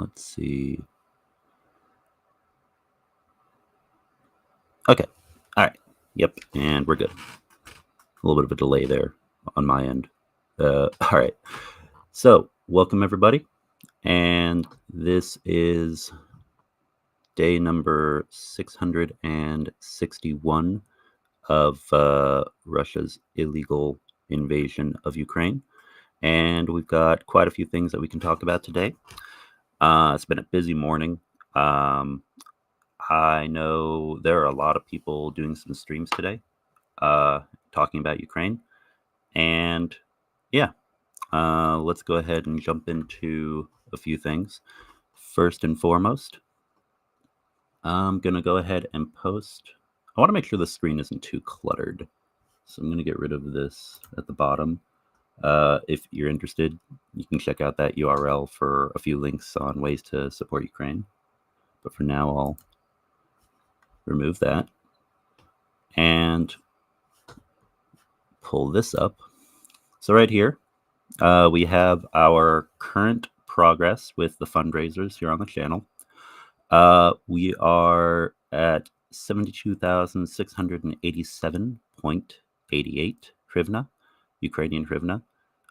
Let's see. Okay. All right. Yep. And we're good. A little bit of a delay there on my end. All right. So, welcome everybody. And this is day number 661 of Russia's illegal invasion of Ukraine. And we've got quite a few things that we can talk about today. It's been a busy morning. I know there are a lot of people doing some streams today talking about Ukraine. And yeah, let's go ahead and jump into a few things. First and foremost, I'm going to go ahead and post. I want to make sure the screen isn't too cluttered. So I'm going to get rid of this at the bottom. If you're interested, you can check out that URL for a few links on ways to support Ukraine. But for now, I'll remove that and pull this up. So right here, we have our current progress with the fundraisers here on the channel. We are at 72,687.88 hryvnia, Ukrainian hryvnia,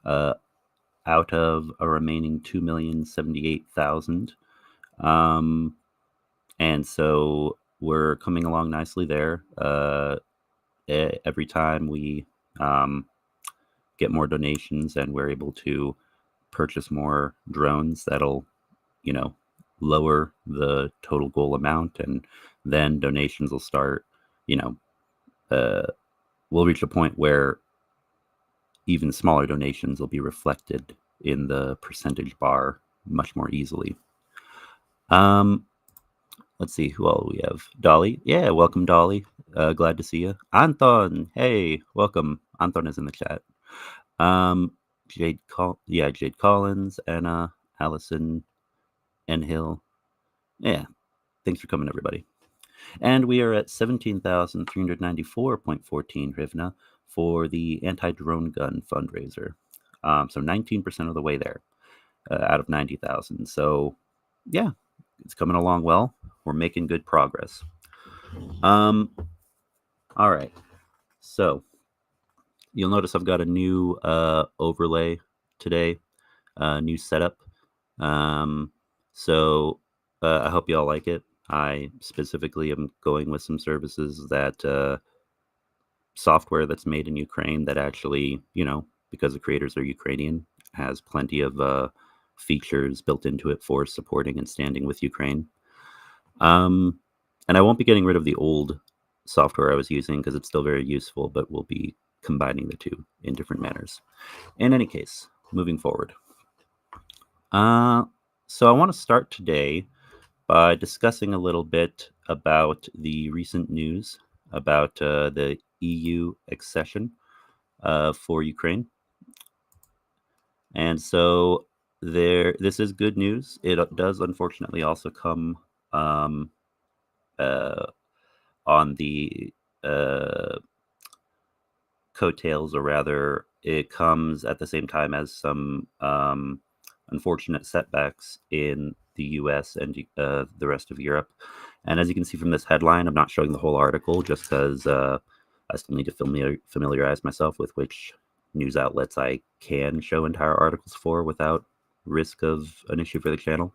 out of a remaining 2,078,000. And so we're coming along nicely there. Every time we get more donations and we're able to purchase more drones, that'll, lower the total goal amount, and then donations will start, we'll reach a point where even smaller donations will be reflected in the percentage bar much more easily. Let's see who all we have. Dolly. Yeah, welcome, Dolly. Glad to see you. Anton. Hey, welcome. Anton is in the chat. Jade Collins, Anna, Allison, Enhill. Yeah, thanks for coming, everybody. And we are at 17,394.14 hryvnia for the anti-drone gun fundraiser. So 19% of the way there out of 90,000. So yeah, it's coming along well. We're making good progress. All right. So you'll notice I've got a new overlay today, new setup. So I hope you all like it. I specifically am going with some services that software that's made in Ukraine that actually, because the creators are Ukrainian, has plenty of features built into it for supporting and standing with Ukraine. And I won't be getting rid of the old software I was using because it's still very useful, but we'll be combining the two in different manners. In any case, moving forward. So I want to start today by discussing a little bit about the recent news about the EU accession for Ukraine. And so this is good news. It does unfortunately also come on the coattails, or rather, it comes at the same time as some unfortunate setbacks in the US and the rest of Europe. And as you can see from this headline, I'm not showing the whole article just because I still need to familiarize myself with which news outlets I can show entire articles for without risk of an issue for the channel.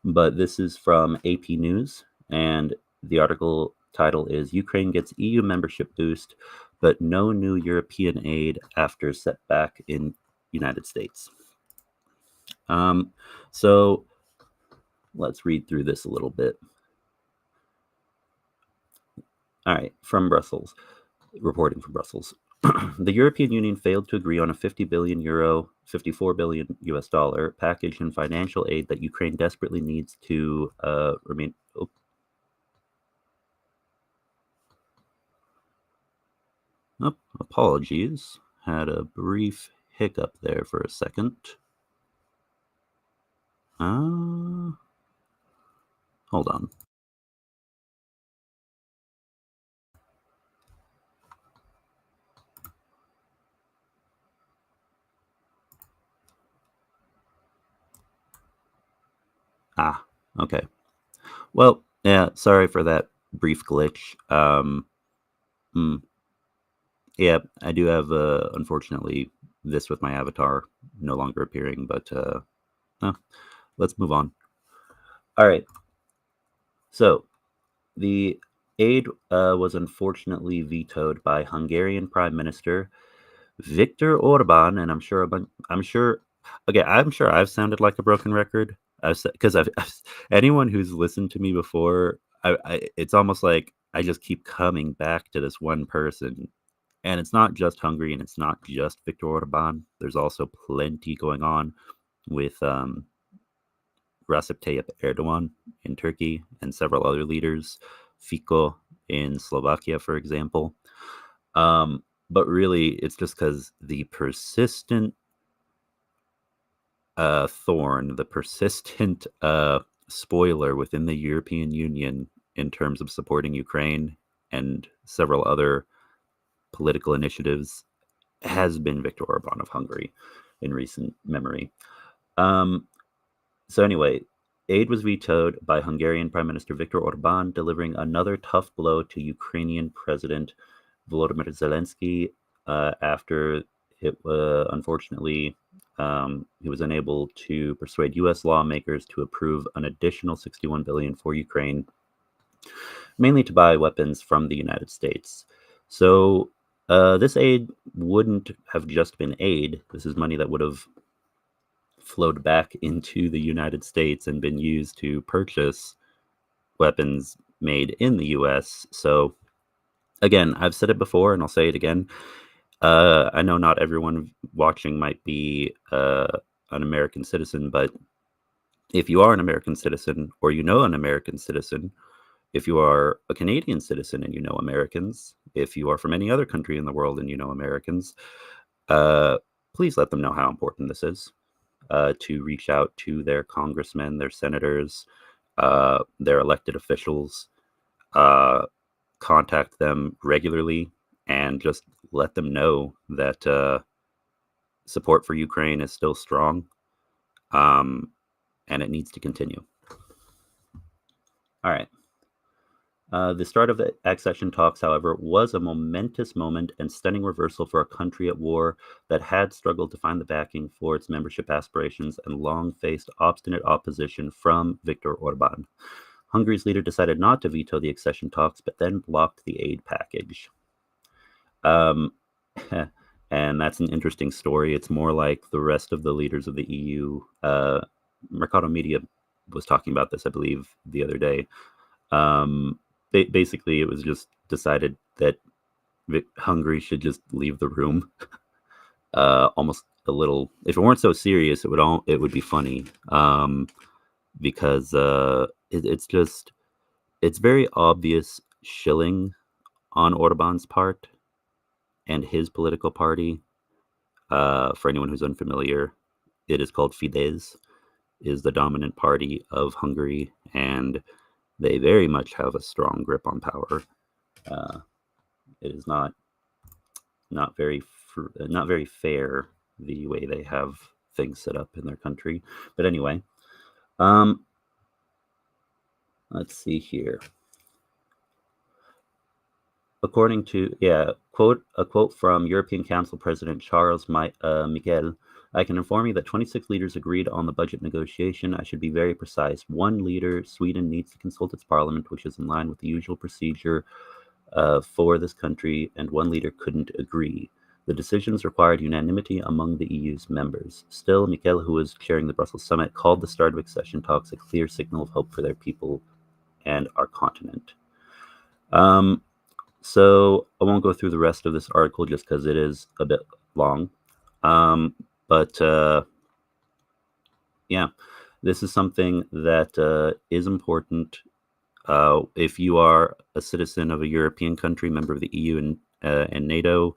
But this is from AP News, and the article title is Ukraine Gets EU Membership Boost, but no new European aid after setback in United States. So let's read through this a little bit. All right, from Brussels, reporting from Brussels. The European Union failed to agree on a 50 billion euro, 54 billion US dollar package in financial aid that Ukraine desperately needs to remain. Oh, apologies. Had a brief hiccup there for a second. Hold on. Ah, okay. Well, yeah, sorry for that brief glitch. Hmm, yeah, I do have, unfortunately, this with my avatar no longer appearing, but no, let's move on. All right. So the aid was unfortunately vetoed by Hungarian Prime Minister Viktor Orban, and I'm sure, okay, I'm sure I've sounded like a broken record. Because anyone who's listened to me before, it's almost like I just keep coming back to this one person, and it's not just Hungary, and it's not just Viktor Orban. There's also plenty going on with Recep Tayyip Erdogan in Turkey and several other leaders, Fico in Slovakia, for example. But really, it's just because the persistent thorn, the persistent spoiler within the European Union in terms of supporting Ukraine and several other political initiatives has been Viktor Orban of Hungary in recent memory. Um, so, anyway, aid was vetoed by Hungarian Prime Minister Viktor Orban, delivering another tough blow to Ukrainian President Volodymyr Zelensky after it unfortunately he was unable to persuade U.S. lawmakers to approve an additional $61 billion for Ukraine, mainly to buy weapons from the United States. So this aid wouldn't have just been aid. This is money that would have flowed back into the United States and been used to purchase weapons made in the U.S. So again, I've said it before and I'll say it again. I know not everyone watching might be an American citizen, but if you are an American citizen or you know an American citizen, if you are a Canadian citizen and you know Americans, if you are from any other country in the world and you know Americans, uh, please let them know how important this is. To reach out to their congressmen, their senators, their elected officials, uh, contact them regularly, and just let them know that support for Ukraine is still strong, um, and it needs to continue. All right. The start of the accession talks, however, was a momentous moment and stunning reversal for a country at war that had struggled to find the backing for its membership aspirations and long faced obstinate opposition from Viktor Orban. Hungary's leader decided not to veto the accession talks, but then blocked the aid package. Um, and that's an interesting story. It's more like the rest of the leaders of the EU. Mercado Media was talking about this, I believe, the other day. Basically, it was just decided that Hungary should just leave the room. Almost a little. If it weren't so serious, it would be funny. Because it's very obvious shilling on Orban's part and his political party. For anyone who's unfamiliar, it is called Fidesz, is the dominant party of Hungary, and they very much have a strong grip on power. It is not very fair the way they have things set up in their country. But anyway, let's see here. According to a quote from European Council President Charles Michel, I can inform you that 26 leaders agreed on the budget negotiation. I should be very precise. One leader, Sweden, needs to consult its parliament, which is in line with the usual procedure for this country, and one leader couldn't agree. The decisions required unanimity among the EU's members. Still, Michel, who was chairing the Brussels summit, called the start of accession talks a clear signal of hope for their people and our continent. So I won't go through the rest of this article just because it is a bit long. But yeah, this is something that is important. If you are a citizen of a European country, member of the EU and NATO,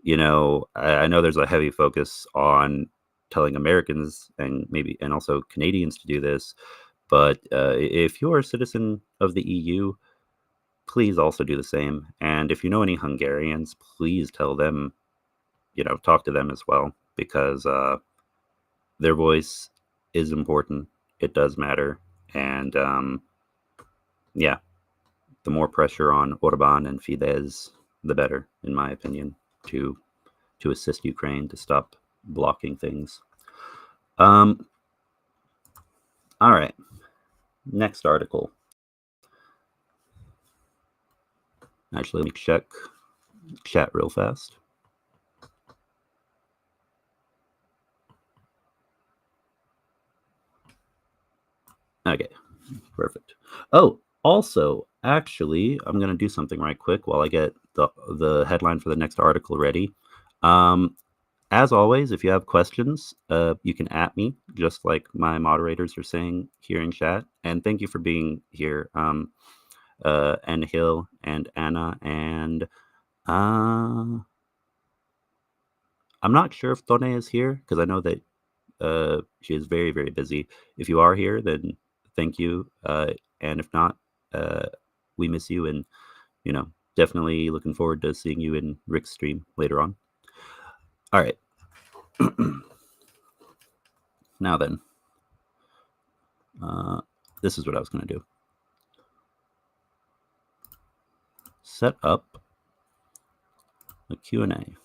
you know, I know there's a heavy focus on telling Americans and also Canadians to do this. But if you're a citizen of the EU, please also do the same. And if you know any Hungarians, please tell them, talk to them as well, because their voice is important. It does matter. And yeah, the more pressure on Orban and Fidesz, the better, in my opinion, to assist Ukraine to stop blocking things. All right, next article. Actually, let me check chat real fast. Okay, perfect. Oh, also, actually, I'm going to do something right quick while I get the headline for the next article ready. As always, if you have questions, you can @ me, just like my moderators are saying here in chat. And thank you for being here, and Hill and Anna. And I'm not sure if Tone is here, because I know that she is very, very busy. If you are here, then thank you. And if not, we miss you. And, definitely looking forward to seeing you in Rick's stream later on. All right. Now then, this is what I was going to do. Set up a Q&A.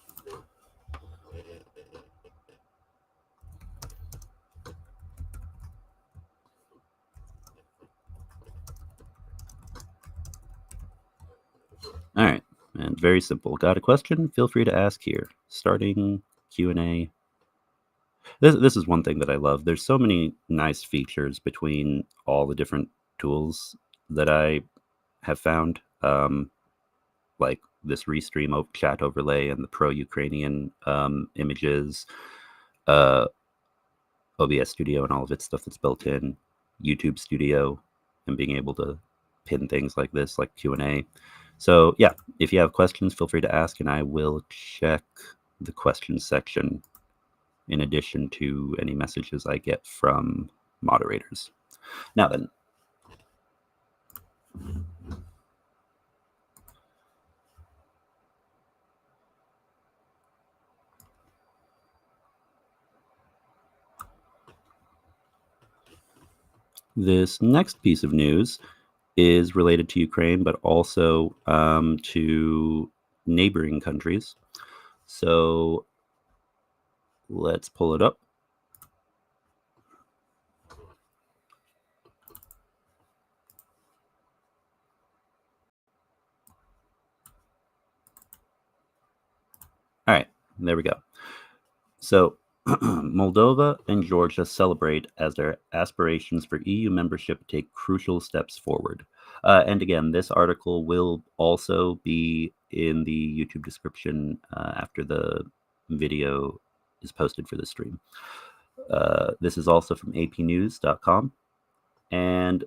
All right, and very simple. Got a question? Feel free to ask here. Starting Q&A. This is one thing that I love. There's so many nice features between all the different tools that I have found, like this Restream chat overlay and the pro-Ukrainian images, OBS Studio and all of its stuff that's built in, YouTube Studio, and being able to pin things like this, like Q&A. So yeah, if you have questions, feel free to ask, and I will check the questions section in addition to any messages I get from moderators. Now then, this next piece of news is related to Ukraine, but also to neighboring countries. So let's pull it up. All right, there we go. So Moldova and Georgia celebrate as their aspirations for EU membership take crucial steps forward. And again, this article will also be in the YouTube description after the video is posted for the stream. This is also from apnews.com. And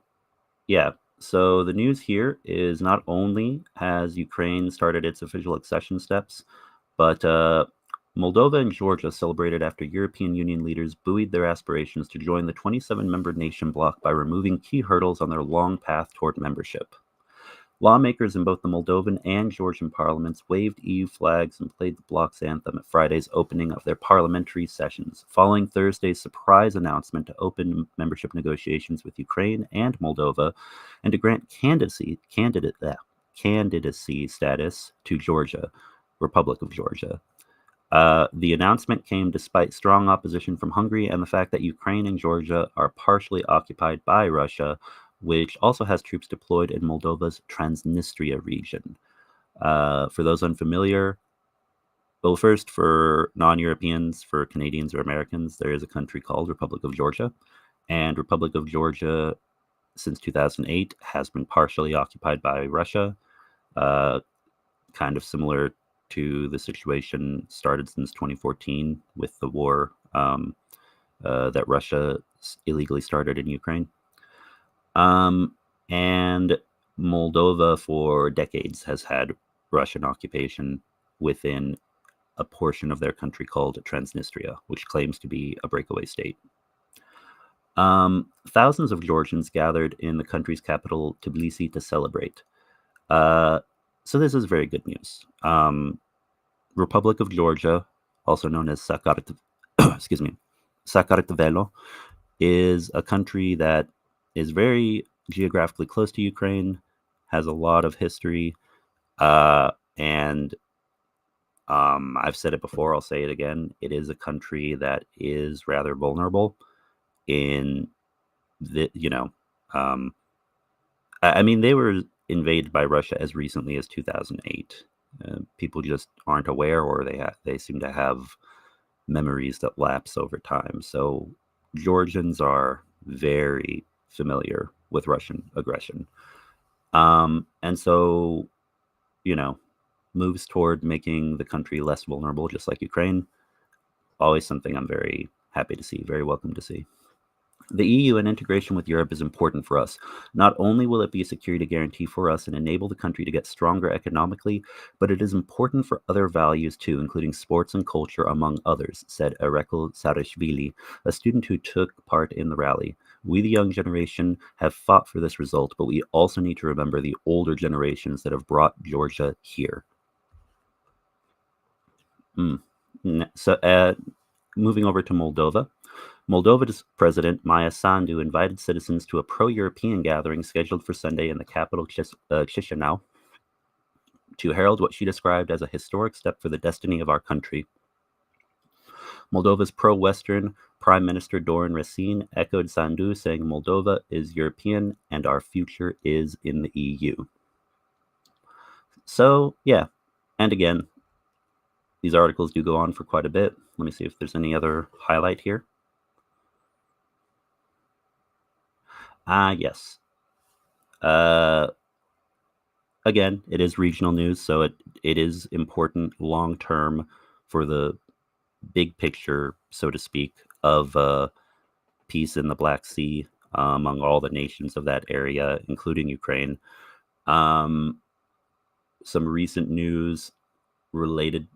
yeah, so the news here is not only has Ukraine started its official accession steps, but Moldova and Georgia celebrated after European Union leaders buoyed their aspirations to join the 27-member nation bloc by removing key hurdles on their long path toward membership. Lawmakers in both the Moldovan and Georgian parliaments waved EU flags and played the bloc's anthem at Friday's opening of their parliamentary sessions, following Thursday's surprise announcement to open membership negotiations with Ukraine and Moldova and to grant candidacy status to Georgia, Republic of Georgia. The announcement came despite strong opposition from Hungary and the fact that Ukraine and Georgia are partially occupied by Russia, which also has troops deployed in Moldova's Transnistria region. For those unfamiliar, well, first, for non-Europeans, for Canadians or Americans, there is a country called Republic of Georgia, and Republic of Georgia, since 2008, has been partially occupied by Russia, kind of similar to the situation started since 2014 with the war that Russia illegally started in Ukraine. And Moldova for decades has had Russian occupation within a portion of their country called Transnistria, which claims to be a breakaway state. Thousands of Georgians gathered in the country's capital, Tbilisi, to celebrate. So this is very good news. Republic of Georgia, also known as Sakartvelo, is a country that is very geographically close to Ukraine, has a lot of history, and I've said it before, I'll say it again. It is a country that is rather vulnerable in the, um, I mean, they were invaded by Russia as recently as 2008. People just aren't aware, or they seem to have memories that lapse over time. So Georgians are very familiar with Russian aggression, and so you know, moves toward making the country less vulnerable, just like Ukraine. Always something I'm very happy to see, very welcome to see. The EU and integration with Europe is important for us. Not only will it be a security guarantee for us and enable the country to get stronger economically, but it is important for other values too, including sports and culture, among others, said Erekle Sarashvili, a student who took part in the rally. We, the young generation, have fought for this result, but we also need to remember the older generations that have brought Georgia here. Mm. So, moving over to Moldova. Moldova's president, Maya Sandu, invited citizens to a pro-European gathering scheduled for Sunday in the capital, Chisinau, to herald what she described as a historic step for the destiny of our country. Moldova's pro-Western Prime Minister Dorin Racine echoed Sandu, saying Moldova is European and our future is in the EU. So, yeah. And again, these articles do go on for quite a bit. Let me see if there's any other highlight here. Yes. Again, it is regional news, so it is important long term for the big picture, so to speak, of peace in the Black Sea among all the nations of that area, including Ukraine. Some recent news related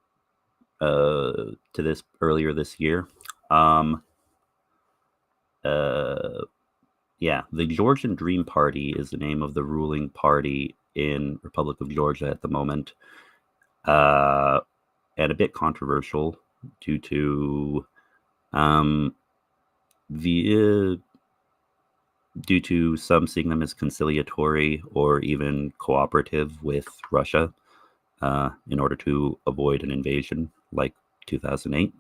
to this earlier this year. Yeah, the Georgian Dream Party is the name of the ruling party in Republic of Georgia at the moment, and a bit controversial due to the due to some seeing them as conciliatory or even cooperative with Russia in order to avoid an invasion like 2008.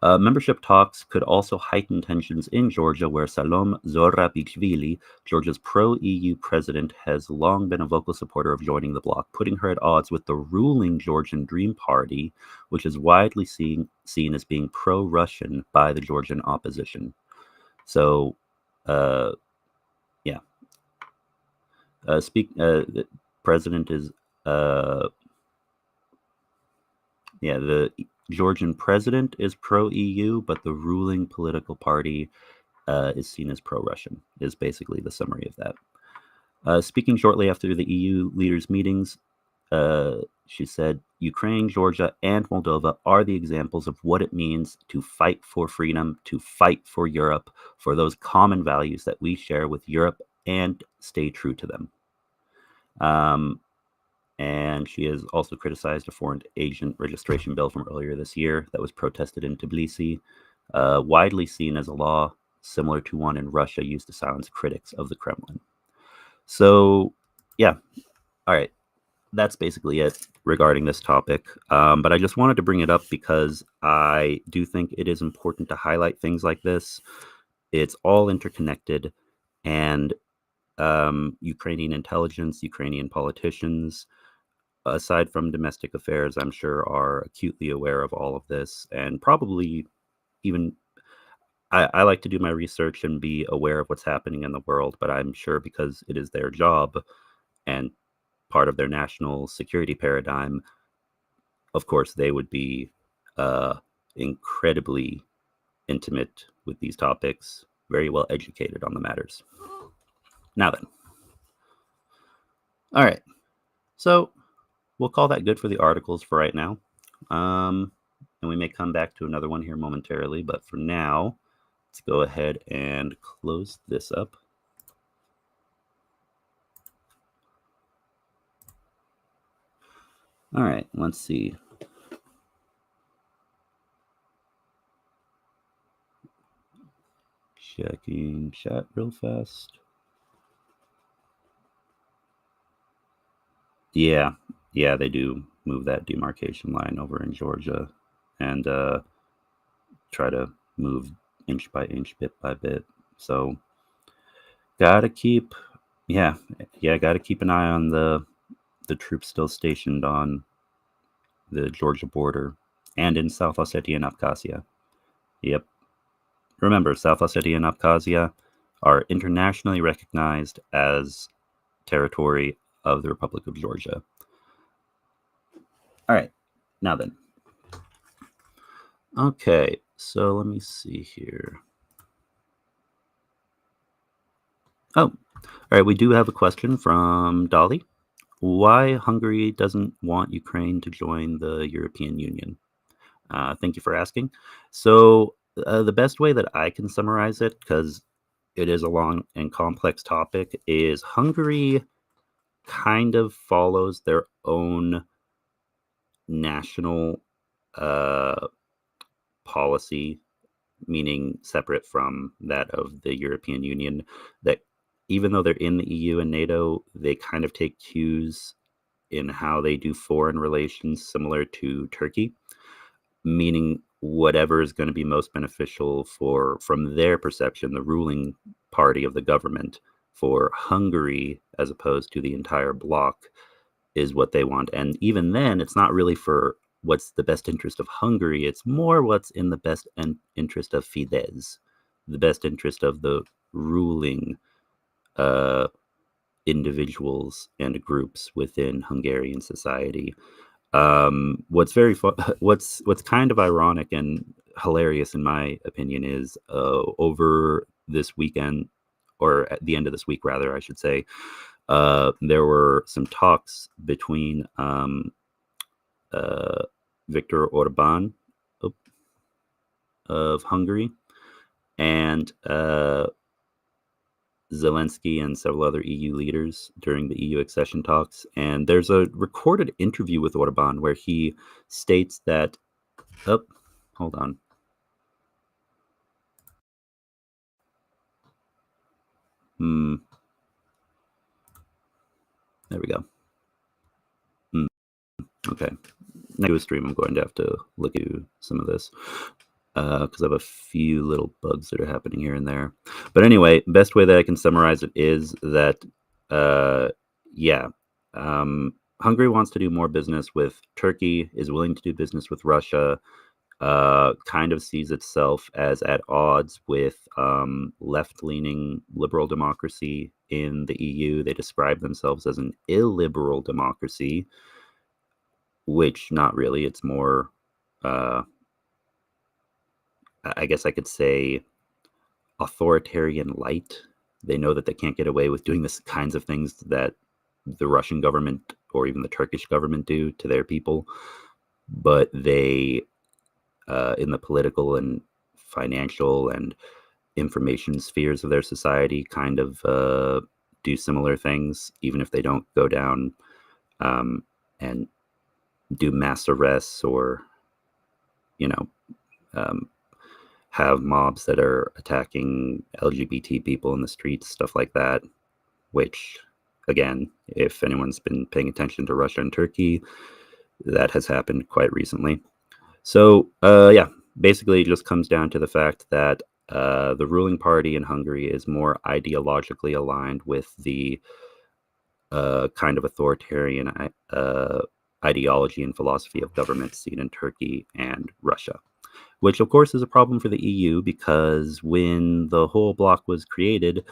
Membership talks could also heighten tensions in Georgia, where Salom Zorabichvili, Georgia's pro-EU president, has long been a vocal supporter of joining the bloc, putting her at odds with the ruling Georgian Dream Party, which is widely seen as being pro-Russian by the Georgian opposition. So, yeah. The president is, the Georgian president is pro-EU, but the ruling political party is seen as pro-Russian, is basically the summary of that. Speaking shortly after the EU leaders' meetings, she said, Ukraine, Georgia, and Moldova are the examples of what it means to fight for freedom, to fight for Europe, for those common values that we share with Europe, and stay true to them. And she has also criticized a foreign agent registration bill from earlier this year that was protested in Tbilisi, widely seen as a law similar to one in Russia used to silence critics of the Kremlin. So, yeah, all right, that's basically it regarding this topic. But I just wanted to bring it up because I do think it is important to highlight things like this. It's all interconnected, and Ukrainian intelligence, Ukrainian politicians, aside from domestic affairs, I'm sure are acutely aware of all of this, and probably even I like to do my research and be aware of what's happening in the world, but I'm sure because it is their job and part of their national security paradigm, of course, they would be incredibly intimate with these topics, very well educated on the matters. Now then. All right. So we'll call that good for the articles for right now. And we may come back to another one here momentarily, but for now, let's go ahead and close this up. All right, let's see. Checking chat real fast. Yeah, they do move that demarcation line over in Georgia and try to move inch by inch, bit by bit. So gotta keep, gotta keep an eye on the troops still stationed on the Georgia border and in South Ossetia and Abkhazia. Yep. Remember, South Ossetia and Abkhazia are internationally recognized as territory of the Republic of Georgia. All right, now then. Okay, so let me see here. Oh, all right, we do have a question from Dolly. Why Hungary doesn't want Ukraine to join the European Union? Thank you for asking. So the best way that I can summarize it, because it is a long and complex topic, is Hungary kind of follows their own national policy, meaning separate from that of the European Union, that even though they're in the EU and NATO, they kind of take cues in how they do foreign relations similar to Turkey, meaning whatever is going to be most beneficial for, from their perception, the ruling party of the government for Hungary as opposed to the entire bloc is what they want. And even then, it's not really for what's the best interest of Hungary. It's more what's in the best interest of Fidesz, the best interest of the ruling individuals and groups within Hungarian society. What's very what's kind of ironic and hilarious in my opinion is over this weekend, or at the end of this week rather I should say, there were some talks between Viktor Orban of Hungary and Zelensky and several other EU leaders during the EU accession talks. And there's a recorded interview with Orban where he states that, hold on. There we go. Okay. Next stream, I'm going to have to look at some of this because I have a few little bugs that are happening here and there. But anyway, best way that I can summarize it is that, Hungary wants to do more business with Turkey, is willing to do business with Russia, kind of sees itself as at odds with left-leaning liberal democracy in the EU. They describe themselves as an illiberal democracy, which not really. It's more, I guess I could say, authoritarian light. They know that they can't get away with doing this kinds of things that the Russian government or even the Turkish government do to their people, but they, in the political and financial and information spheres of their society, kind of do similar things, even if they don't go down and do mass arrests or, have mobs that are attacking LGBT people in the streets, stuff like that, which, again, if anyone's been paying attention to Russia and Turkey, that has happened quite recently. So, basically it just comes down to the fact that the ruling party in Hungary is more ideologically aligned with the kind of authoritarian ideology and philosophy of government seen in Turkey and Russia, which of course is a problem for the EU because when the whole bloc was created,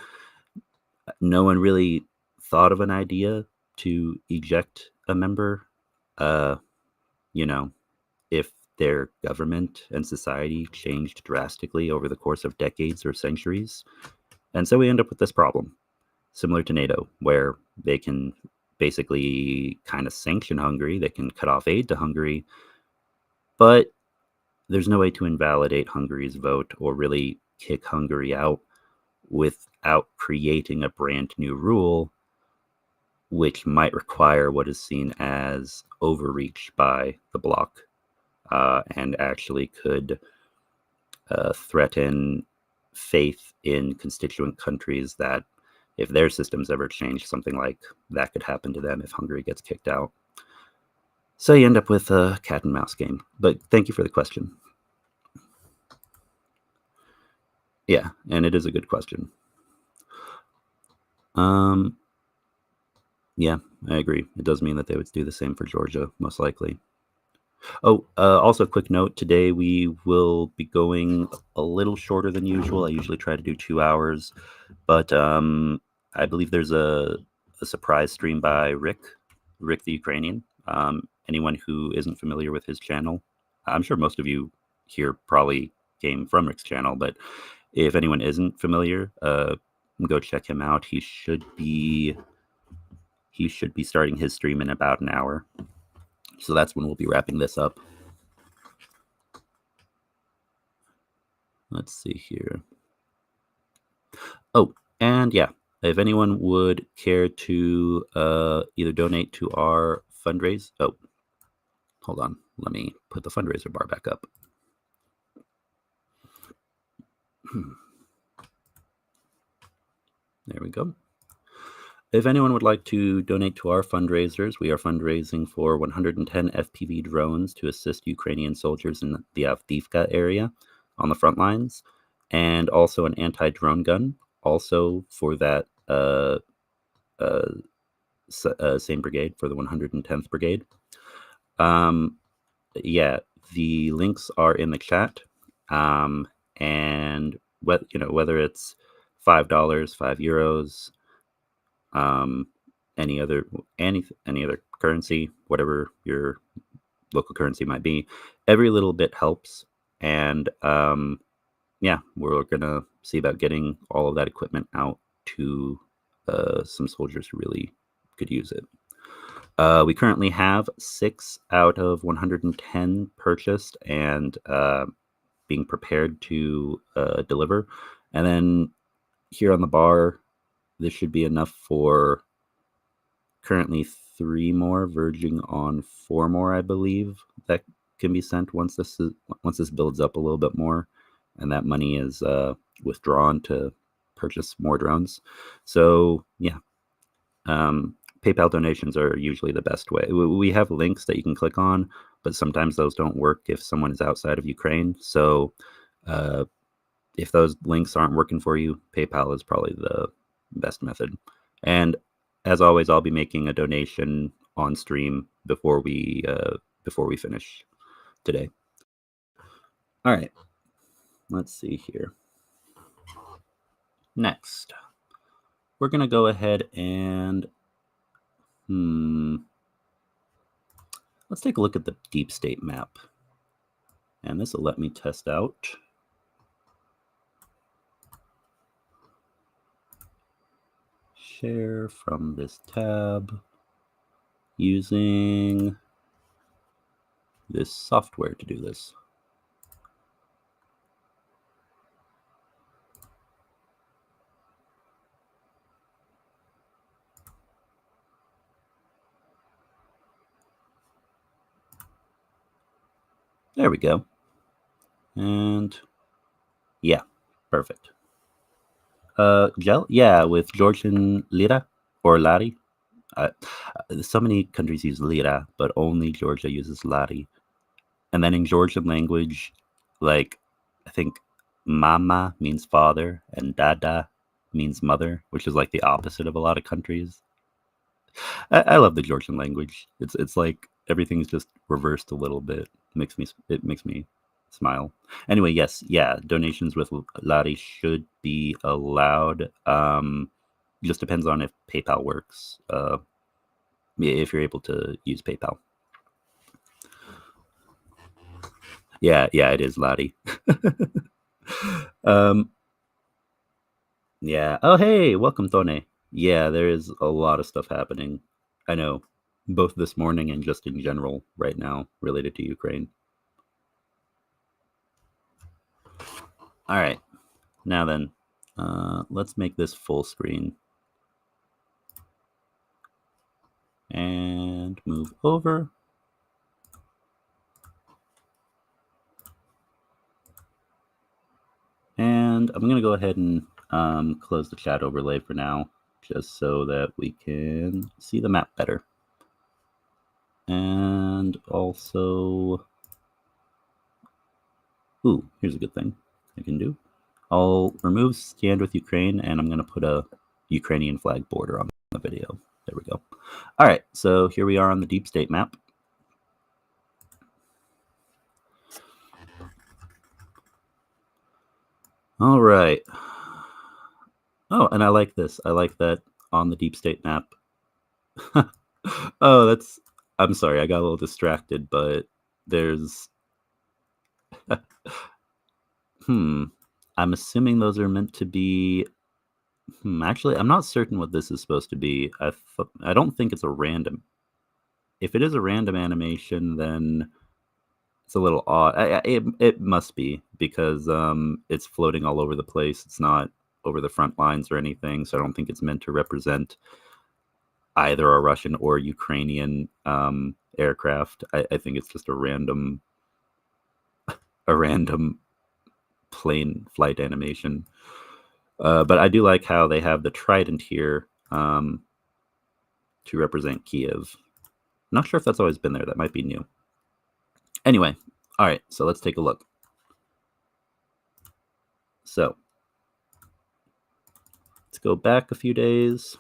no one really thought of an idea to eject a member, if their government and society changed drastically over the course of decades or centuries. And so we end up with this problem, similar to NATO, where they can basically kind of sanction Hungary, they can cut off aid to Hungary, but there's no way to invalidate Hungary's vote or really kick Hungary out without creating a brand new rule, which might require what is seen as overreach by the bloc, and actually could threaten faith in constituent countries that if their systems ever change, something like that could happen to them if Hungary gets kicked out. So you end up with a cat and mouse game. But thank you for the question. Yeah, and it is a good question. Yeah, I agree. It does mean that they would do the same for Georgia, most likely. Oh, also a quick note. Today we will be going a little shorter than usual. I usually try to do 2 hours, but I believe there's a surprise stream by Rick the Ukrainian. Anyone who isn't familiar with his channel, I'm sure most of you here probably came from Rick's channel, but if anyone isn't familiar, go check him out. He should be starting his stream in about an hour. So that's when we'll be wrapping this up. Let's see here. Oh, and yeah, if anyone would care to either donate to our fundraise. Oh, hold on. Let me put the fundraiser bar back up. There we go. If anyone would like to donate to our fundraisers, we are fundraising for 110 FPV drones to assist Ukrainian soldiers in the Avdiivka area on the front lines, and also an anti-drone gun, also for that same brigade, for the 110th Brigade. Yeah, the links are in the chat, and whether it's $5, €5, any other currency, whatever your local currency might be, every little bit helps. And yeah, we're gonna see about getting all of that equipment out to some soldiers who really could use it. We currently have 6 out of 110 purchased and being prepared to deliver. And then here on the bar, this should be enough for currently 3 more, verging on 4 more, I believe, that can be sent once this builds up a little bit more, and that money is withdrawn to purchase more drones. So yeah, PayPal donations are usually the best way. We have links that you can click on, but sometimes those don't work if someone is outside of Ukraine. So if those links aren't working for you, PayPal is probably the best method. And as always, I'll be making a donation on stream before we finish today. All right, let's see here. Next, we're gonna go ahead and let's take a look at the deep state map, and this will let me test out share from this tab using this software to do this. There we go. And yeah, perfect. Gel? Yeah, with Georgian lira or lari. So many countries use lira, but only Georgia uses lari. And then in Georgian language, like, I think mama means father and dada means mother, which is like the opposite of a lot of countries. I love the Georgian language. It's like everything's just reversed a little bit. It makes me smile. Anyway, yes, yeah, donations with lari should be allowed. Just depends on if PayPal works. If you're able to use PayPal. Yeah, it is lari. Yeah. Oh, hey, welcome, Tone. Yeah, there is a lot of stuff happening. I know, both this morning and just in general right now related to Ukraine. All right, now then, let's make this full screen and move over. And And I'm going to go ahead and close the chat overlay for now, just so that we can see the map better. And also, ooh, here's a good thing I can do. I'll remove Stand with Ukraine, and I'm going to put a Ukrainian flag border on the video. There we go. All right, so here we are on the deep state map. All right. Oh, and I like this. I like that on the deep state map. Oh, that's... I'm sorry, I got a little distracted, but there's... I'm assuming those are meant to be... actually, I'm not certain what this is supposed to be. I don't think it's a random... If it is a random animation, then it's a little odd. It must be, because it's floating all over the place. It's not over the front lines or anything, so I don't think it's meant to represent either a Russian or Ukrainian aircraft. I think it's just a random plane flight animation. But I do like how they have the trident here to represent Kiev. I'm not sure if that's always been there. That might be new. Anyway, all right, so let's take a look. So let's go back a few days.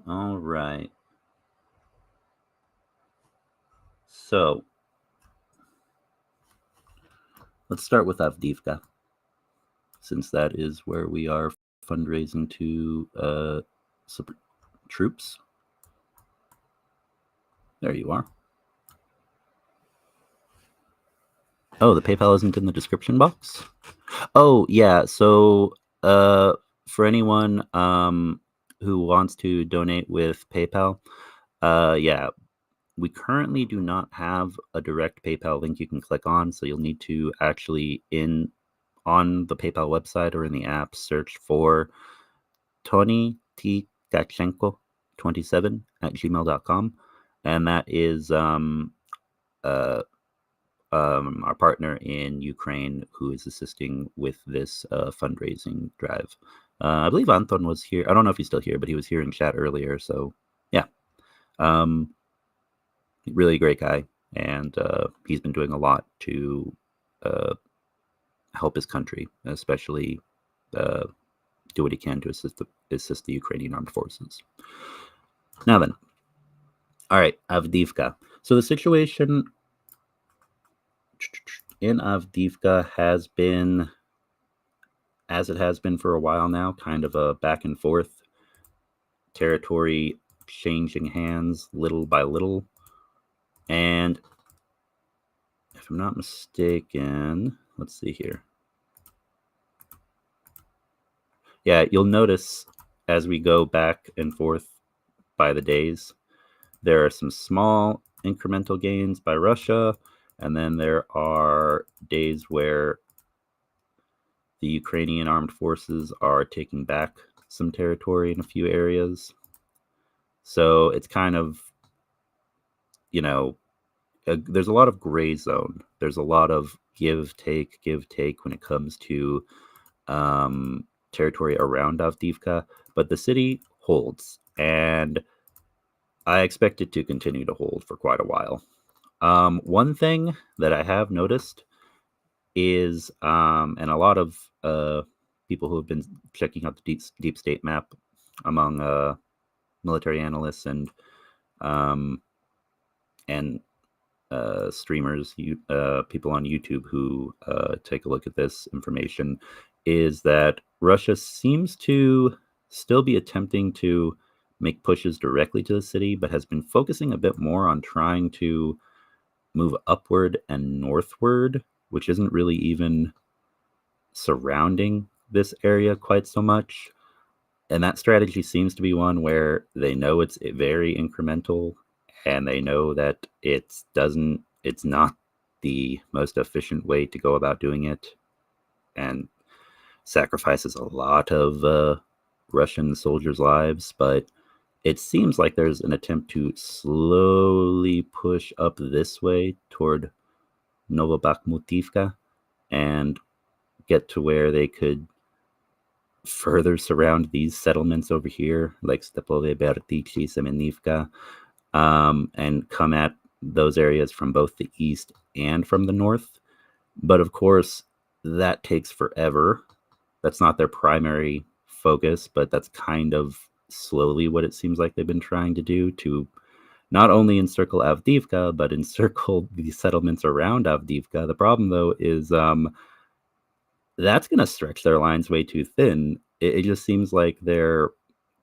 All right. So let's start with Avdiivka, since that is where we are fundraising to support troops. There you are. Oh, the PayPal isn't in the description box? Oh, yeah. So for anyone who wants to donate with PayPal, yeah, we currently do not have a direct PayPal link you can click on, so you'll need to actually on the PayPal website or in the app search for Tony T. Tkachenko 27 at gmail.com, and that is our partner in Ukraine who is assisting with this fundraising drive. I believe Anton was here. I don't know if he's still here, but he was here in chat earlier. So yeah, really great guy, and he's been doing a lot to help his country, especially do what he can to assist the Ukrainian armed forces. Now then, all right, Avdiivka. So the situation in Avdiivka has been, as it has been for a while now, kind of a back and forth, territory changing hands little by little. And if I'm not mistaken, let's see here. Yeah, you'll notice as we go back and forth by the days, there are some small incremental gains by Russia, and then there are days where the Ukrainian armed forces are taking back some territory in a few areas. So it's kind of, there's a lot of gray zone. There's a lot of give, take when it comes to territory around Avdiivka, but the city holds, and I expect it to continue to hold for quite a while. One thing that I have noticed is, and a lot of people who have been checking out the deep state map among military analysts and streamers, people on YouTube who take a look at this information, is that Russia seems to still be attempting to make pushes directly to the city, but has been focusing a bit more on trying to move upward and northward, which isn't really even surrounding this area quite so much. And that strategy seems to be one where they know it's very incremental, and they know that it's not the most efficient way to go about doing it. And sacrifices a lot of Russian soldiers' lives, but it seems like there's an attempt to slowly push up this way toward Novobakhmutivka and get to where they could further surround these settlements over here, like Stepove, Bertichi, Semenivka, and come at those areas from both the east and from the north. But of course, that takes forever. That's not their primary focus, but that's kind of slowly what it seems like they've been trying to do, to not only encircle Avdiivka, but encircle the settlements around Avdiivka. The problem, though, is that's going to stretch their lines way too thin. It just seems like they're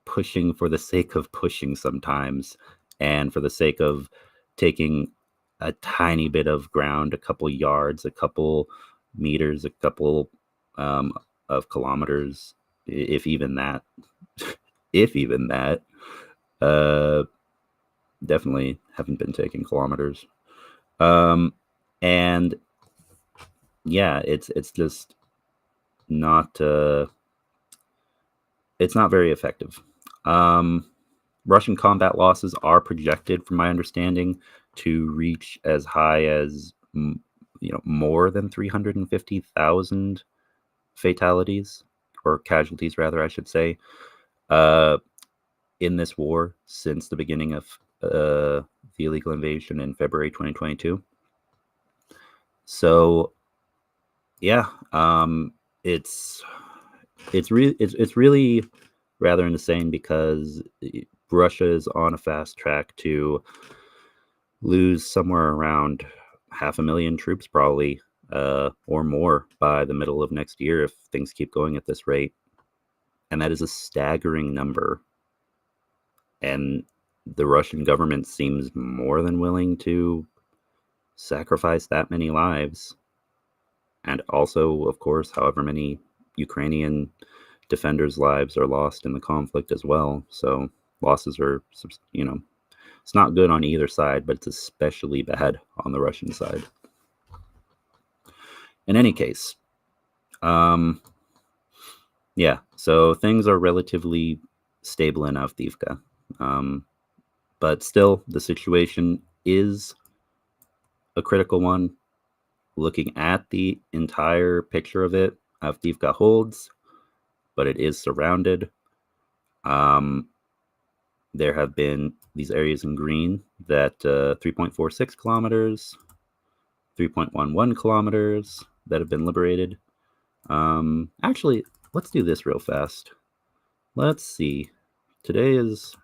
pushing for the sake of pushing sometimes, and for the sake of taking a tiny bit of ground, a couple yards, a couple meters, a couple of kilometers, if even that. If even that. Definitely haven't been taking kilometers. And yeah, it's just not it's not very effective. Russian combat losses are projected, from my understanding, to reach as high as more than 350,000 fatalities, or casualties, rather, I should say, in this war since the beginning of the illegal invasion in February 2022. So, yeah, it's really rather insane, because Russia is on a fast track to lose somewhere around 500,000 troops, probably, or more, by the middle of next year if things keep going at this rate. And that is a staggering number. And the Russian government seems more than willing to sacrifice that many lives. And also, of course, however many Ukrainian defenders' lives are lost in the conflict as well. So losses are, it's not good on either side, but it's especially bad on the Russian side. In any case, yeah, so things are relatively stable in Avdiivka. But still, the situation is a critical one. Looking at the entire picture of it, Avdiivka holds, but it is surrounded. There have been these areas in green that 3.46 kilometers, 3.11 kilometers that have been liberated. Actually, let's do this real fast. Let's see. Today is,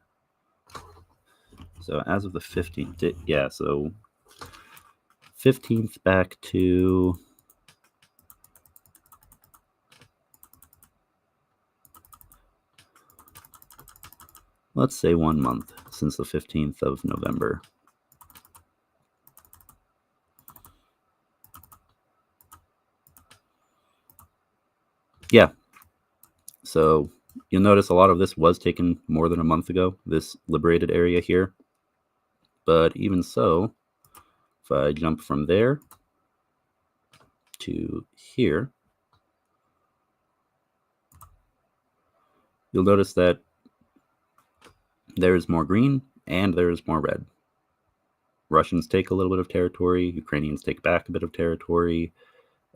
so as of the 15th, yeah, so 15th back to, let's say 1 month since the 15th of November. Yeah, so you'll notice a lot of this was taken more than a month ago, this liberated area here. But even so, if I jump from there to here, you'll notice that there's more green and there's more red. Russians take a little bit of territory, Ukrainians take back a bit of territory,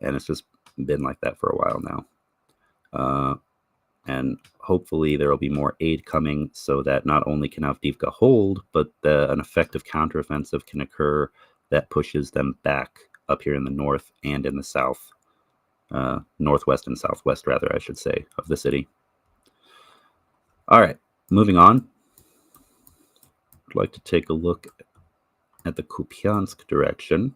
and it's just been like that for a while now. And hopefully there will be more aid coming, so that not only can Avdiivka hold, but an effective counteroffensive can occur that pushes them back up here in the north and in the south, northwest and southwest, rather, I should say, of the city. All right, moving on. I'd like to take a look at the Kupiansk direction.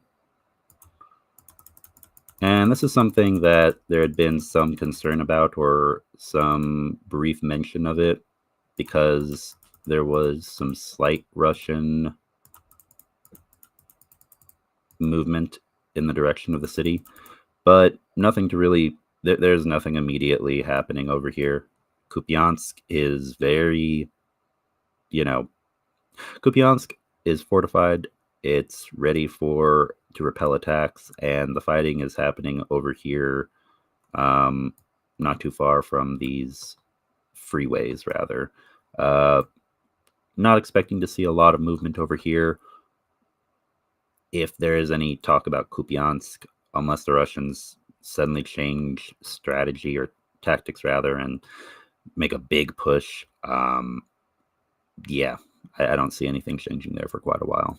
And this is something that there had been some concern about, or some brief mention of it, because there was some slight Russian movement in the direction of the city, but nothing to really, there's nothing immediately happening over here. Kupiansk is very, Kupiansk is fortified. It's ready to repel attacks, and the fighting is happening over here not too far from these freeways, rather. Not expecting to see a lot of movement over here. If there is any talk about Kupiansk, unless the Russians suddenly change strategy or tactics, rather, and make a big push, yeah, I don't see anything changing there for quite a while.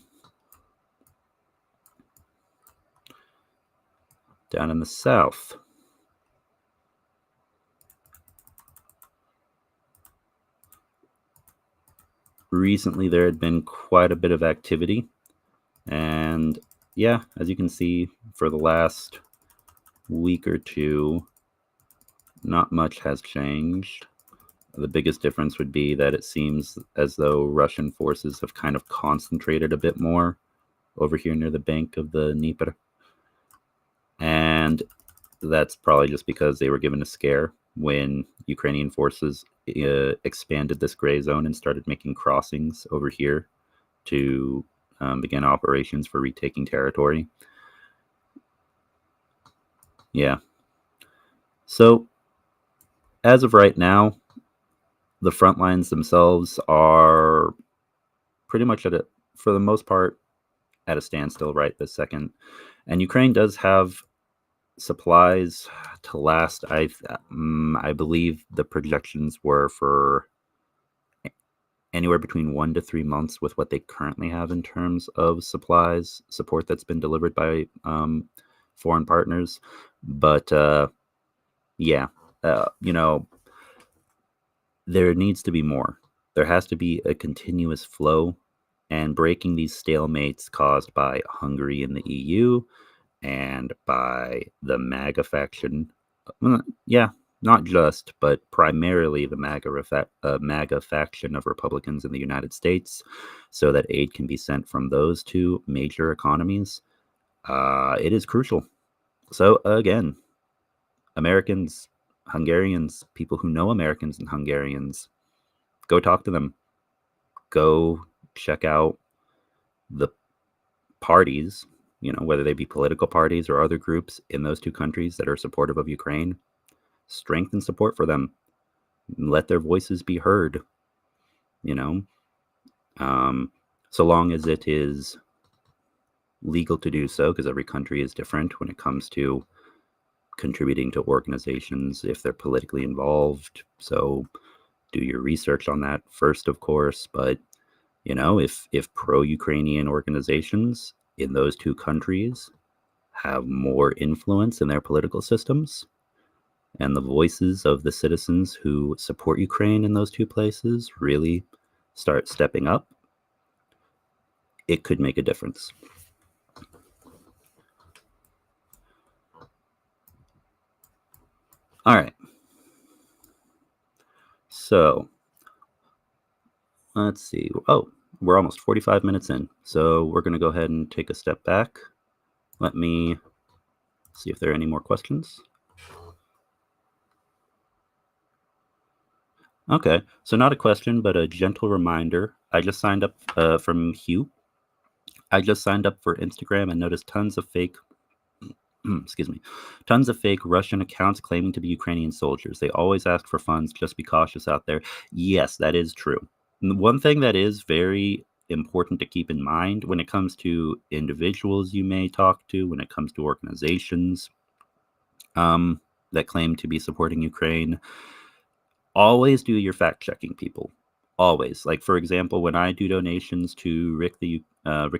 Down in the south, recently there had been quite a bit of activity, and yeah, as you can see, for the last week or two, not much has changed. The biggest difference would be that it seems as though Russian forces have kind of concentrated a bit more over here near the bank of the Dnieper. And that's probably just because they were given a scare when Ukrainian forces expanded this gray zone and started making crossings over here to begin operations for retaking territory. Yeah. So, as of right now, the front lines themselves are pretty much for the most part, at a standstill right this second. And Ukraine does have supplies to last. I believe the projections were for anywhere between 1 to 3 months with what they currently have in terms of supplies support that's been delivered by foreign partners. But yeah, there needs to be more. There has to be a continuous flow, and breaking these stalemates caused by Hungary in the EU and by the MAGA faction. Yeah, not just, but primarily the MAGA faction of Republicans in the United States, so that aid can be sent from those two major economies. It is crucial. So again, Americans, Hungarians, people who know Americans and Hungarians, go talk to them. Go check out the parties, whether they be political parties or other groups in those two countries that are supportive of Ukraine. Strengthen support for them. Let their voices be heard, so long as it is legal to do so, because every country is different when it comes to contributing to organizations if they're politically involved. So do your research on that first, of course. But if pro-Ukrainian organizations in those two countries have more influence in their political systems, and the voices of the citizens who support Ukraine in those two places really start stepping up, it could make a difference. All right. So let's see. Oh, we're almost 45 minutes in. So we're going to go ahead and take a step back. Let me see if there are any more questions. Okay, so not a question, but a gentle reminder. I just signed up from Hugh. I just signed up for Instagram and noticed tons of fake Russian accounts claiming to be Ukrainian soldiers. They always ask for funds. Just be cautious out there. Yes, that is true. One thing that is very important to keep in mind when it comes to individuals you may talk to, when it comes to organizations that claim to be supporting Ukraine, always do your fact checking, people. Always. Like, for example, when I do donations to Rick the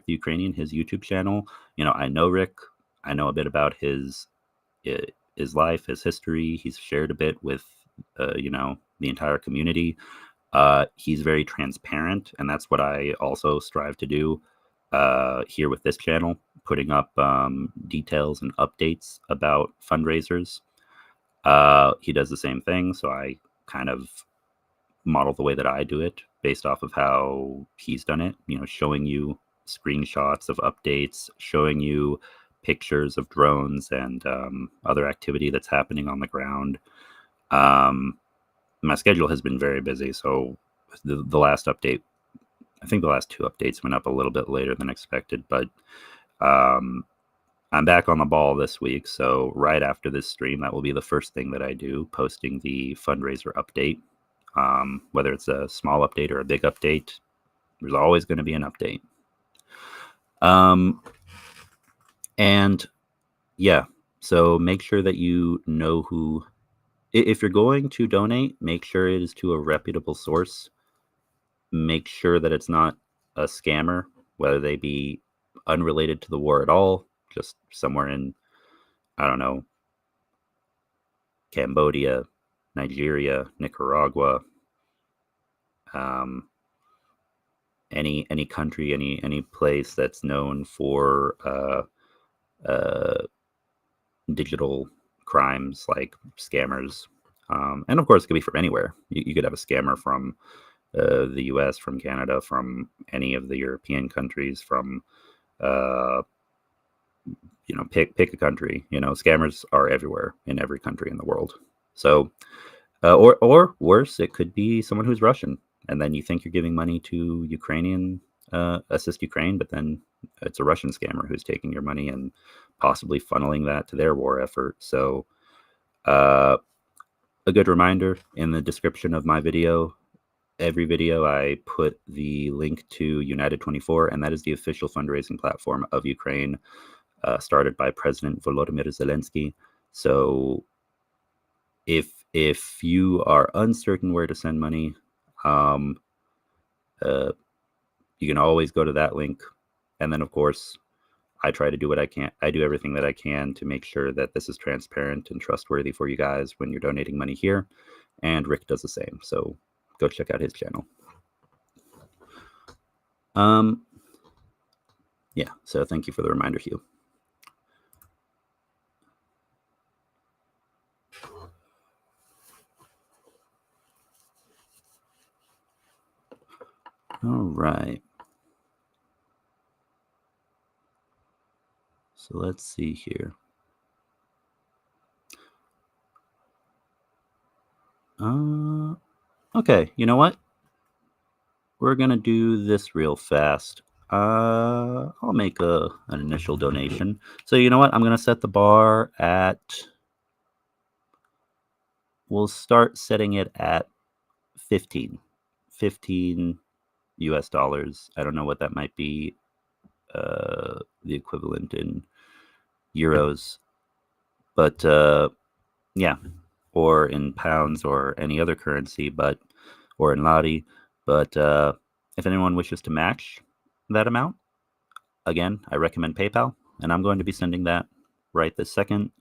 Ukrainian, his YouTube channel, I know Rick. I know a bit about his life, his history. He's shared a bit with the entire community. He's very transparent, and that's what I also strive to do here with this channel, putting up details and updates about fundraisers. He does the same thing, so I kind of model the way that I do it based off of how he's done it, showing you screenshots of updates, showing you pictures of drones and other activity that's happening on the ground. My schedule has been very busy, so the last update, I think the last two updates went up a little bit later than expected, but I'm back on the ball this week, so right after this stream, that will be the first thing that I do, posting the fundraiser update. Whether it's a small update or a big update, there's always going to be an update. And yeah, so make sure that you know who, if you're going to donate, make sure it is to a reputable source. Make sure that it's not a scammer, whether they be unrelated to the war at all, just somewhere in, I don't know, Cambodia, Nigeria, Nicaragua, any country, any place that's known for digital crimes like scammers. And of course, it could be from anywhere. You could have a scammer from the US, from Canada, from any of the European countries, from pick a country. Scammers are everywhere in every country in the world. So, or worse, it could be someone who's Russian, and then you think you're giving money to Ukrainian, assist Ukraine, but then it's a Russian scammer who's taking your money and possibly funneling that to their war effort. So, a good reminder, in the description of my video, every video I put the link to United 24, and that is the official fundraising platform of Ukraine, started by President Volodymyr Zelensky. So if you are uncertain where to send money, you can always go to that link. And then, of course, I try to do what I can. I do everything that I can to make sure that this is transparent and trustworthy for you guys when you're donating money here. And Rick does the same. So go check out his channel. Yeah, so thank you for the reminder, Hugh. All right. So let's see here. Okay, you know what? We're going to do this real fast. I'll make an initial donation. So you know what? I'm going to set the bar at, we'll start setting it at 15 US dollars. I don't know what that might be, the equivalent in euros, but yeah, or in pounds or any other currency, or in lari. But if anyone wishes to match that amount, again, I recommend PayPal, and I'm going to be sending that right this second,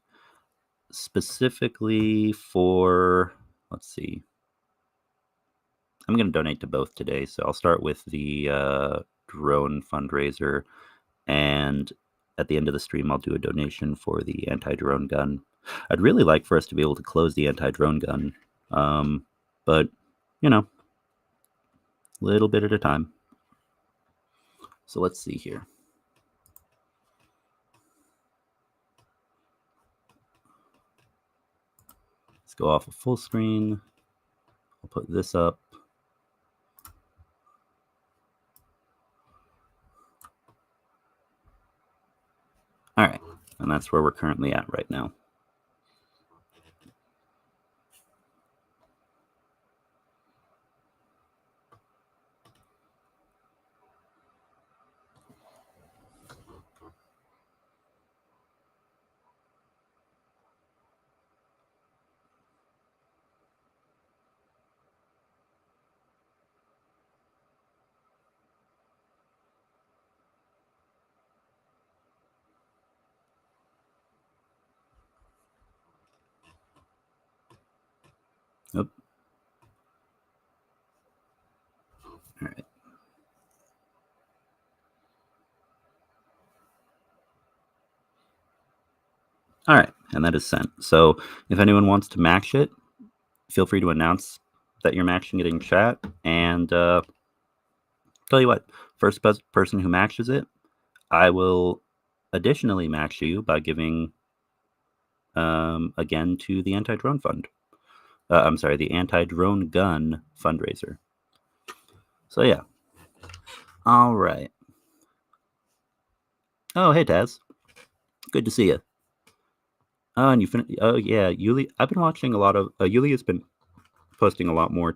specifically for, let's see, I'm going to donate to both today. So I'll start with the drone fundraiser, and at the end of the stream, I'll do a donation for the anti-drone gun. I'd really like for us to be able to close the anti-drone gun, but, a little bit at a time. So let's see here. Let's go off of full screen. I'll put this up. All right, and that's where we're currently at right now. Nope. All right. All right, and that is sent. So if anyone wants to match it, feel free to announce that you're matching it in chat. And tell you what, first person who matches it, I will additionally match you by giving, again, to the anti-drone fund. I'm sorry, the anti-drone gun fundraiser. So yeah. All right. Oh, hey, Taz. Good to see you. Oh, and you oh yeah, Yuli. I've been watching a lot of Yuli has been posting a lot more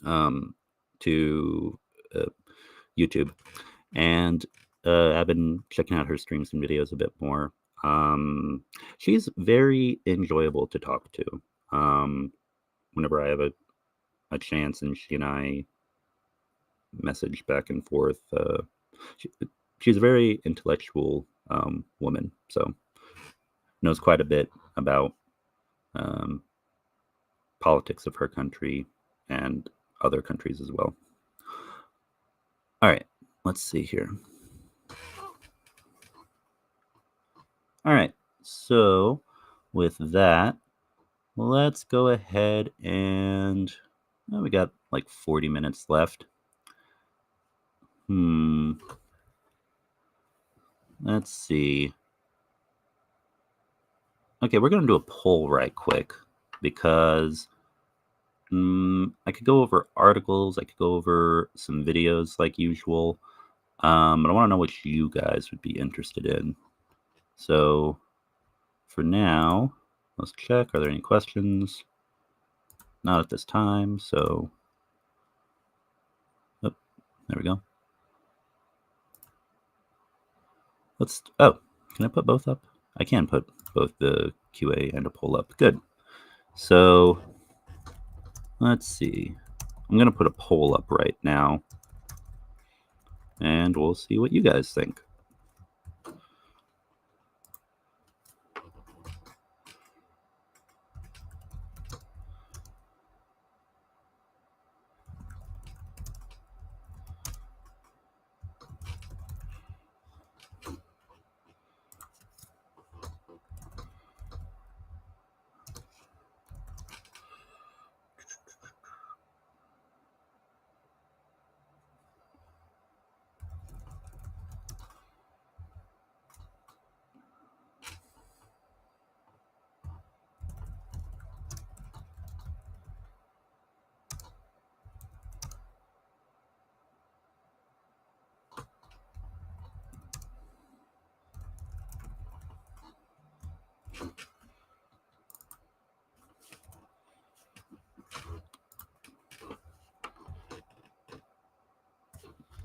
um to uh, YouTube, and I've been checking out her streams and videos a bit more. She's very enjoyable to talk to. Whenever I have a chance, and she and I message back and forth. She, she's a very intellectual woman, so knows quite a bit about um, politics of her country and other countries as well. All right, let's see here. All right, so with that, let's go ahead and we got like 40 minutes left. Let's see. Okay, we're going to do a poll right quick because I could go over articles, I could go over some videos like usual, but I want to know what you guys would be interested in. So for now, let's check. Are there any questions? Not at this time, so oh, there we go. Can I put both up? I can put both the QA and a poll up. Good. So let's see. I'm going to put a poll up right now, and we'll see what you guys think.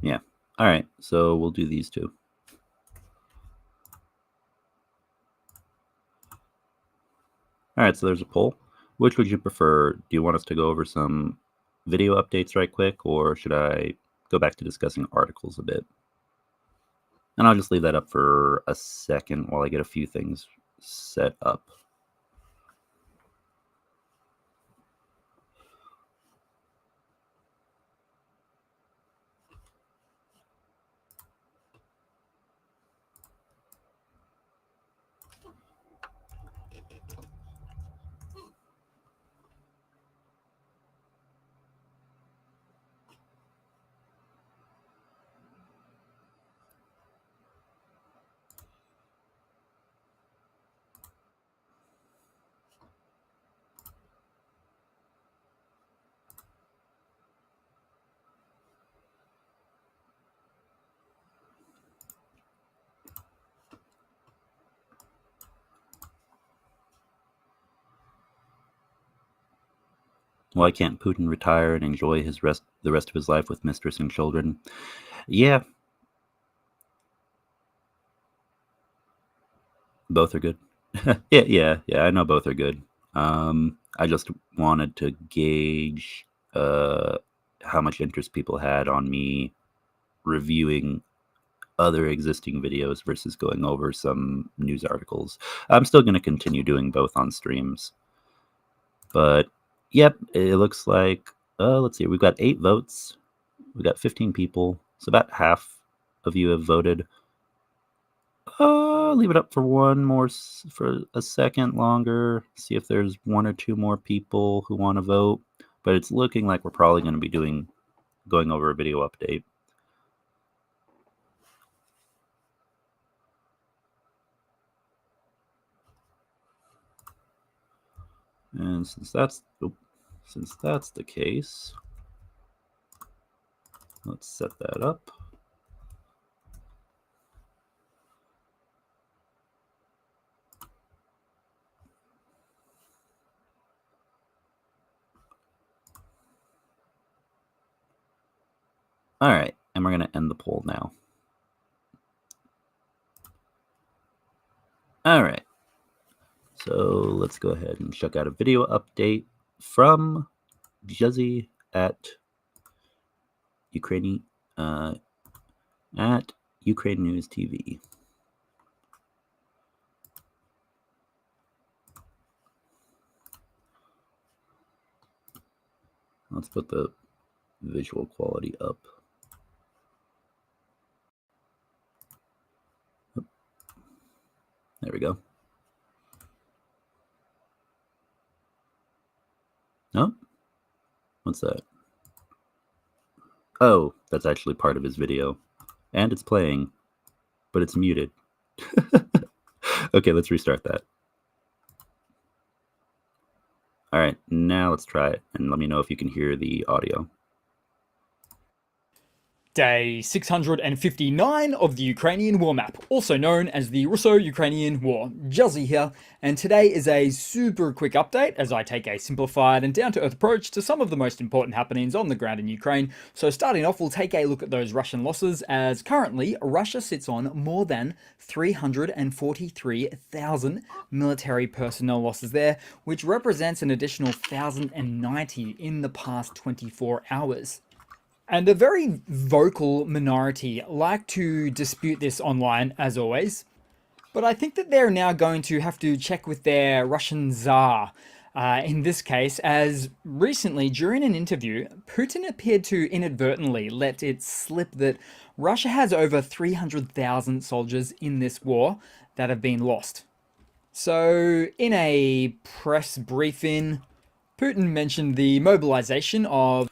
Yeah. All right. So we'll do these two. All right. So there's a poll. Which would you prefer? Do you want us to go over some video updates right quick, or should I go back to discussing articles a bit? And I'll just leave that up for a second while I get a few things set up. Why can't Putin retire and enjoy the rest of his life with mistress and children? Yeah, both are good. Yeah. I know both are good. I just wanted to gauge how much interest people had on me reviewing other existing videos versus going over some news articles. I'm still going to continue doing both on streams. But yep, it looks like, let's see, we've got 8 votes. We've got 15 people. So about half of you have voted. Leave it up for for a second longer. See if there's 1 or 2 more people who want to vote. But it's looking like we're probably going to be going over a video update. And since that's the case, let's set that up. All right, and we're going to end the poll now. All right, so let's go ahead and check out a video update from Juzzy at Ukraini at Ukraine News TV. Let's put the visual quality up. There we go. Oh, what's that? Oh, that's actually part of his video. And it's playing, but it's muted. Okay, let's restart that. All right, now let's try it, and let me know if you can hear the audio. Day 659 of the Ukrainian war map, also known as the Russo-Ukrainian War. Juzzy here, and today is a super quick update as I take a simplified and down-to-earth approach to some of the most important happenings on the ground in Ukraine. So starting off, we'll take a look at those Russian losses, as currently Russia sits on more than 343,000 military personnel losses there, which represents an additional 1,090 in the past 24 hours. And a very vocal minority like to dispute this online, as always. But I think that they're now going to have to check with their Russian Tsar in this case, as recently, during an interview, Putin appeared to inadvertently let it slip that Russia has over 300,000 soldiers in this war that have been lost. So, in a press briefing, Putin mentioned the mobilization of...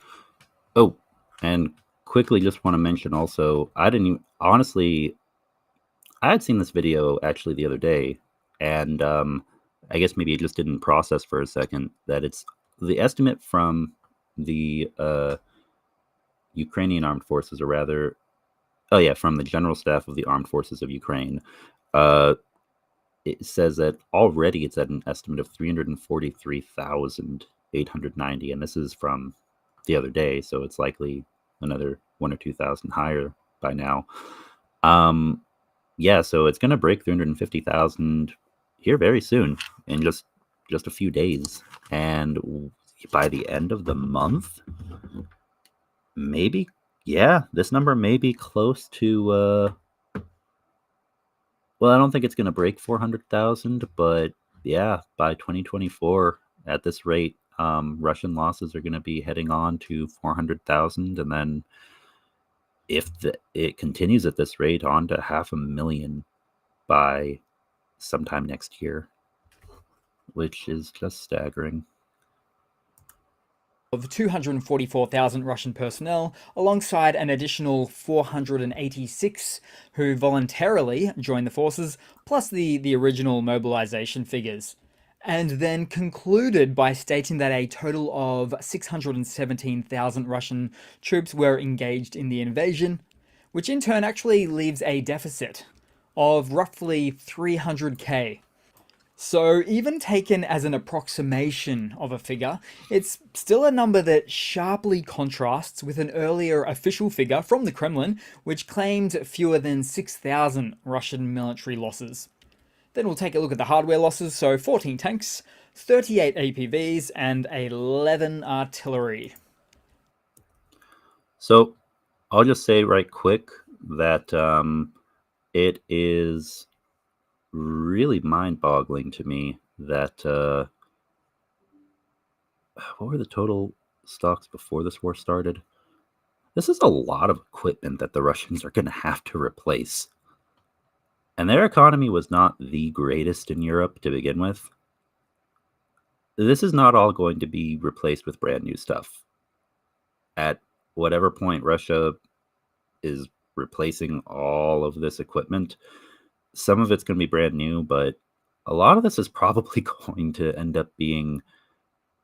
Oh, and quickly just want to mention also, I had seen this video actually the other day, and I guess maybe it just didn't process for a second that it's the estimate from the Ukrainian armed forces, or rather, from the General Staff of the Armed Forces of Ukraine. It says that already it's at an estimate of 343,890, and this is from the other day, so it's likely another 1 or 2,000 higher by now. So it's going to break 350,000 here very soon, in just a few days, and by the end of the month, maybe, this number may be close to well, I don't think it's going to break 400,000, but by 2024, at this rate, Russian losses are going to be heading on to 400,000, and then if it continues at this rate, on to 500,000 by sometime next year, which is just staggering. Of 244,000 Russian personnel, alongside an additional 486 who voluntarily joined the forces, plus the original mobilization figures. And then concluded by stating that a total of 617,000 Russian troops were engaged in the invasion, which in turn actually leaves a deficit of roughly 300k. So even taken as an approximation of a figure, it's still a number that sharply contrasts with an earlier official figure from the Kremlin, which claimed fewer than 6,000 Russian military losses. Then we'll take a look at the hardware losses, so 14 tanks, 38 APVs, and 11 artillery. So I'll just say right quick that it is really mind-boggling to me that what were the total stocks before this war started? This is a lot of equipment that the Russians are going to have to replace. And their economy was not the greatest in Europe to begin with. This is not all going to be replaced with brand new stuff. At whatever point Russia is replacing all of this equipment, some of it's going to be brand new, but a lot of this is probably going to end up being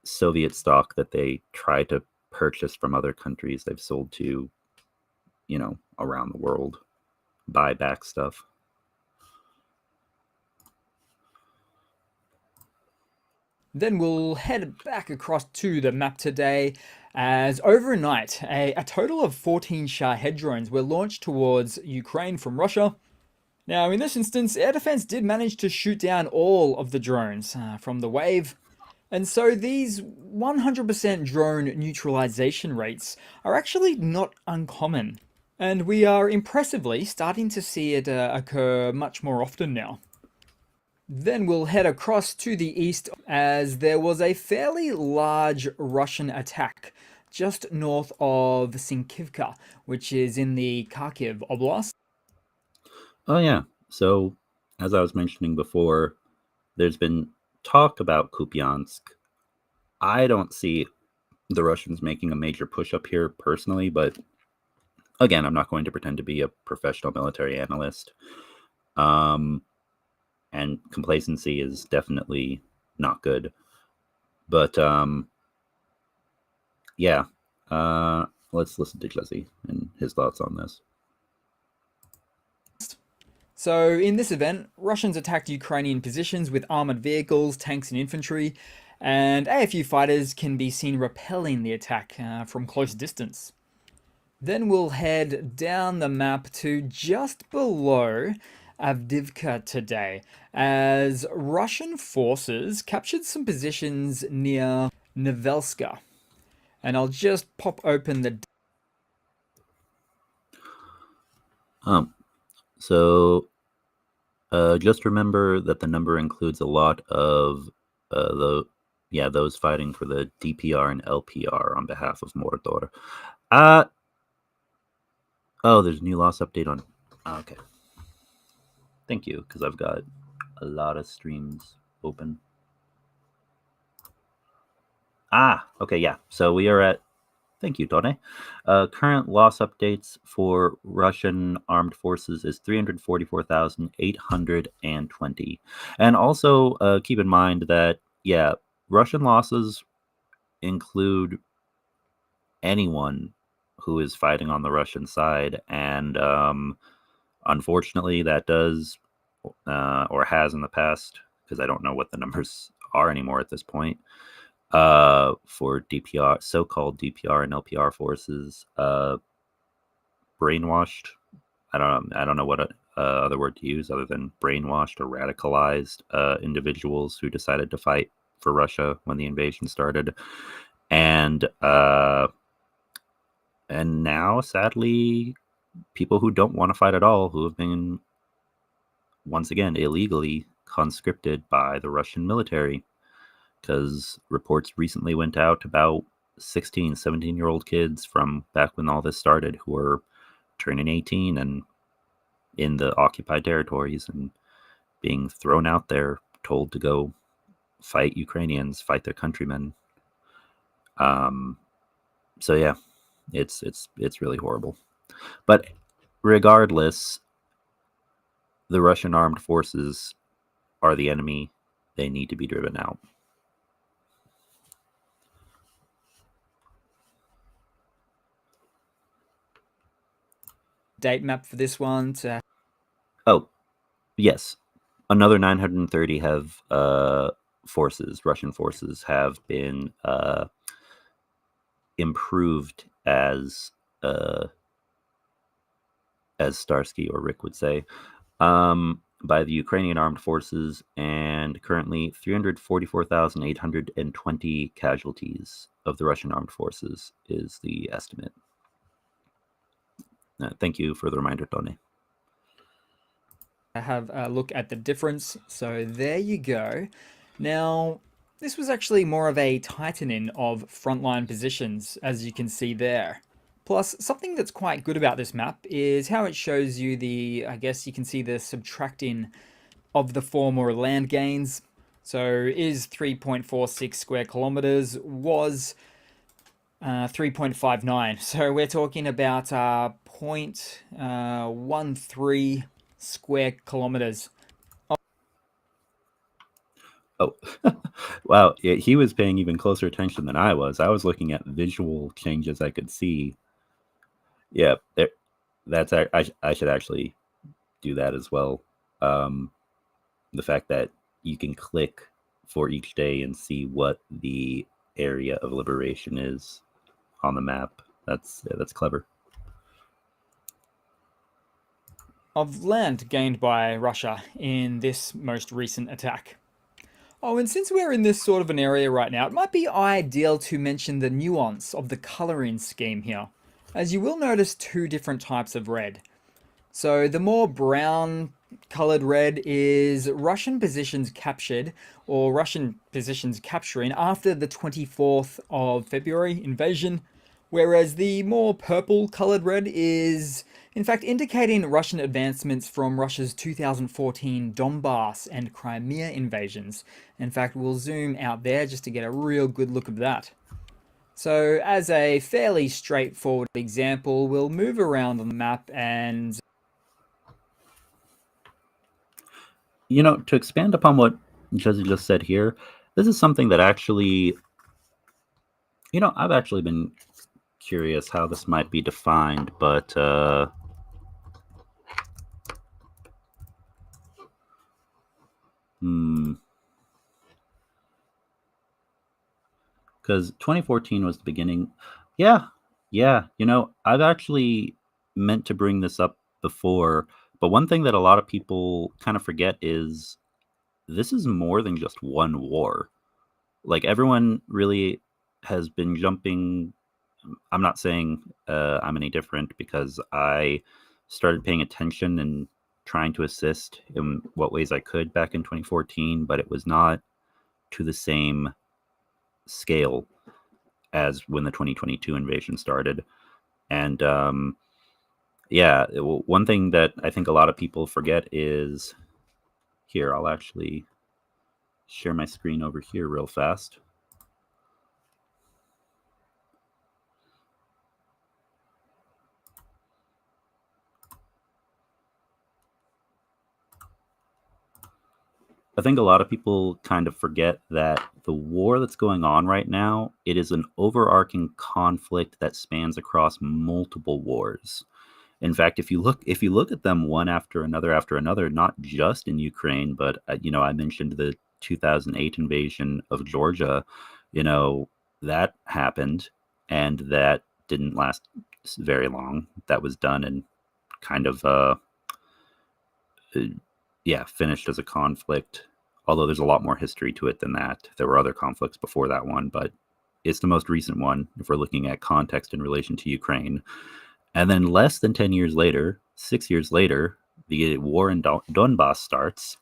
Soviet stock that they try to purchase from other countries they've sold to, around the world, buy back stuff. Then we'll head back across to the map today, as overnight, a total of 14 Shahed drones were launched towards Ukraine from Russia. Now, in this instance, air defense did manage to shoot down all of the drones from the wave, and so these 100% drone neutralization rates are actually not uncommon. And we are impressively starting to see it occur much more often now. Then we'll head across to the east as there was a fairly large Russian attack just north of Sinkivka, which is in the Kharkiv Oblast. Oh, yeah. So, as I was mentioning before, there's been talk about Kupiansk. I don't see the Russians making a major push up here personally, but again, I'm not going to pretend to be a professional military analyst. And complacency is definitely not good. But yeah, let's listen to Jesse and his thoughts on this. So, in this event, Russians attacked Ukrainian positions with armored vehicles, tanks, and infantry, and AFU fighters can be seen repelling the attack from close distance. Then we'll head down the map to just below Avdivka today, as Russian forces captured some positions near Novelska. And I'll just pop open the. So just remember that the number includes a lot of those fighting for the DPR and LPR on behalf of Mordor. There's a new loss update on. Okay. Thank you, because I've got a lot of streams open. Okay, yeah. So we are at. Thank you, Tone. Current loss updates for Russian armed forces is 344,820. And also keep in mind that, Russian losses include anyone who is fighting on the Russian side. And unfortunately, that does, or has in the past, because I don't know what the numbers are anymore at this point, for DPR, so-called DPR and LPR forces, brainwashed. I don't know what other word to use other than brainwashed or radicalized individuals who decided to fight for Russia when the invasion started, and now, sadly, people who don't want to fight at all, who have been once again illegally conscripted by the Russian military. Because reports recently went out about 16, 17-year-old kids from back when all this started who were turning 18 and in the occupied territories and being thrown out there, told to go fight Ukrainians, fight their countrymen. So yeah, it's really horrible. But regardless, the Russian armed forces are the enemy. They need to be driven out. Date map for this one. Oh, yes. Another 930 have Russian forces have been improved, as Starsky or Rick would say, by the Ukrainian armed forces, and currently 344,820 casualties of the Russian armed forces is the estimate. Thank you for the reminder, Tony. Have a look at the difference. So there you go. Now, this was actually more of a tightening of frontline positions, as you can see there. Plus, something that's quite good about this map is how it shows you I guess you can see the subtracting of the former land gains. So is 3.46 square kilometers, was 3.59. So we're talking about 0.13 square kilometers. Oh, wow. Yeah, he was paying even closer attention than I was. I was looking at visual changes I could see. Yeah, I should actually do that as well. The fact that you can click for each day and see what the area of liberation is. on the map. That's clever. Of land gained by Russia in this most recent attack. Oh, and since we're in this sort of an area right now, it might be ideal to mention the nuance of the coloring scheme here, as you will notice two different types of red. So the more brown colored red is Russian positions captured, or Russian positions capturing after the 24th of February invasion, whereas the more purple colored red is in fact indicating Russian advancements from Russia's 2014 Donbass and Crimea invasions. In fact, we'll zoom out there just to get a real good look of that. So as a fairly straightforward example, we'll move around on the map and to expand upon what Jesse just said here, this is something that actually, I've actually been curious how this might be defined, but because 2014 was the beginning. Yeah. I've actually meant to bring this up before, but one thing that a lot of people kind of forget is this is more than just one war. Like, everyone really has been jumping. I'm not saying I'm any different, because I started paying attention and trying to assist in what ways I could back in 2014, but it was not to the same scale as when the 2022 invasion started. And one thing that I think a lot of people forget is, here, I'll actually share my screen over here real fast. I think a lot of people kind of forget that the war that's going on right now, it is an overarching conflict that spans across multiple wars. In fact, if you look at them one after another, not just in Ukraine, but I mentioned the 2008 invasion of Georgia. That happened, and that didn't last very long. That was done and kind of finished as a conflict. Although there's a lot more history to it than that. There were other conflicts before that one, but it's the most recent one if we're looking at context in relation to Ukraine. And then less than 10 years later, 6 years later, the war in Donbass starts.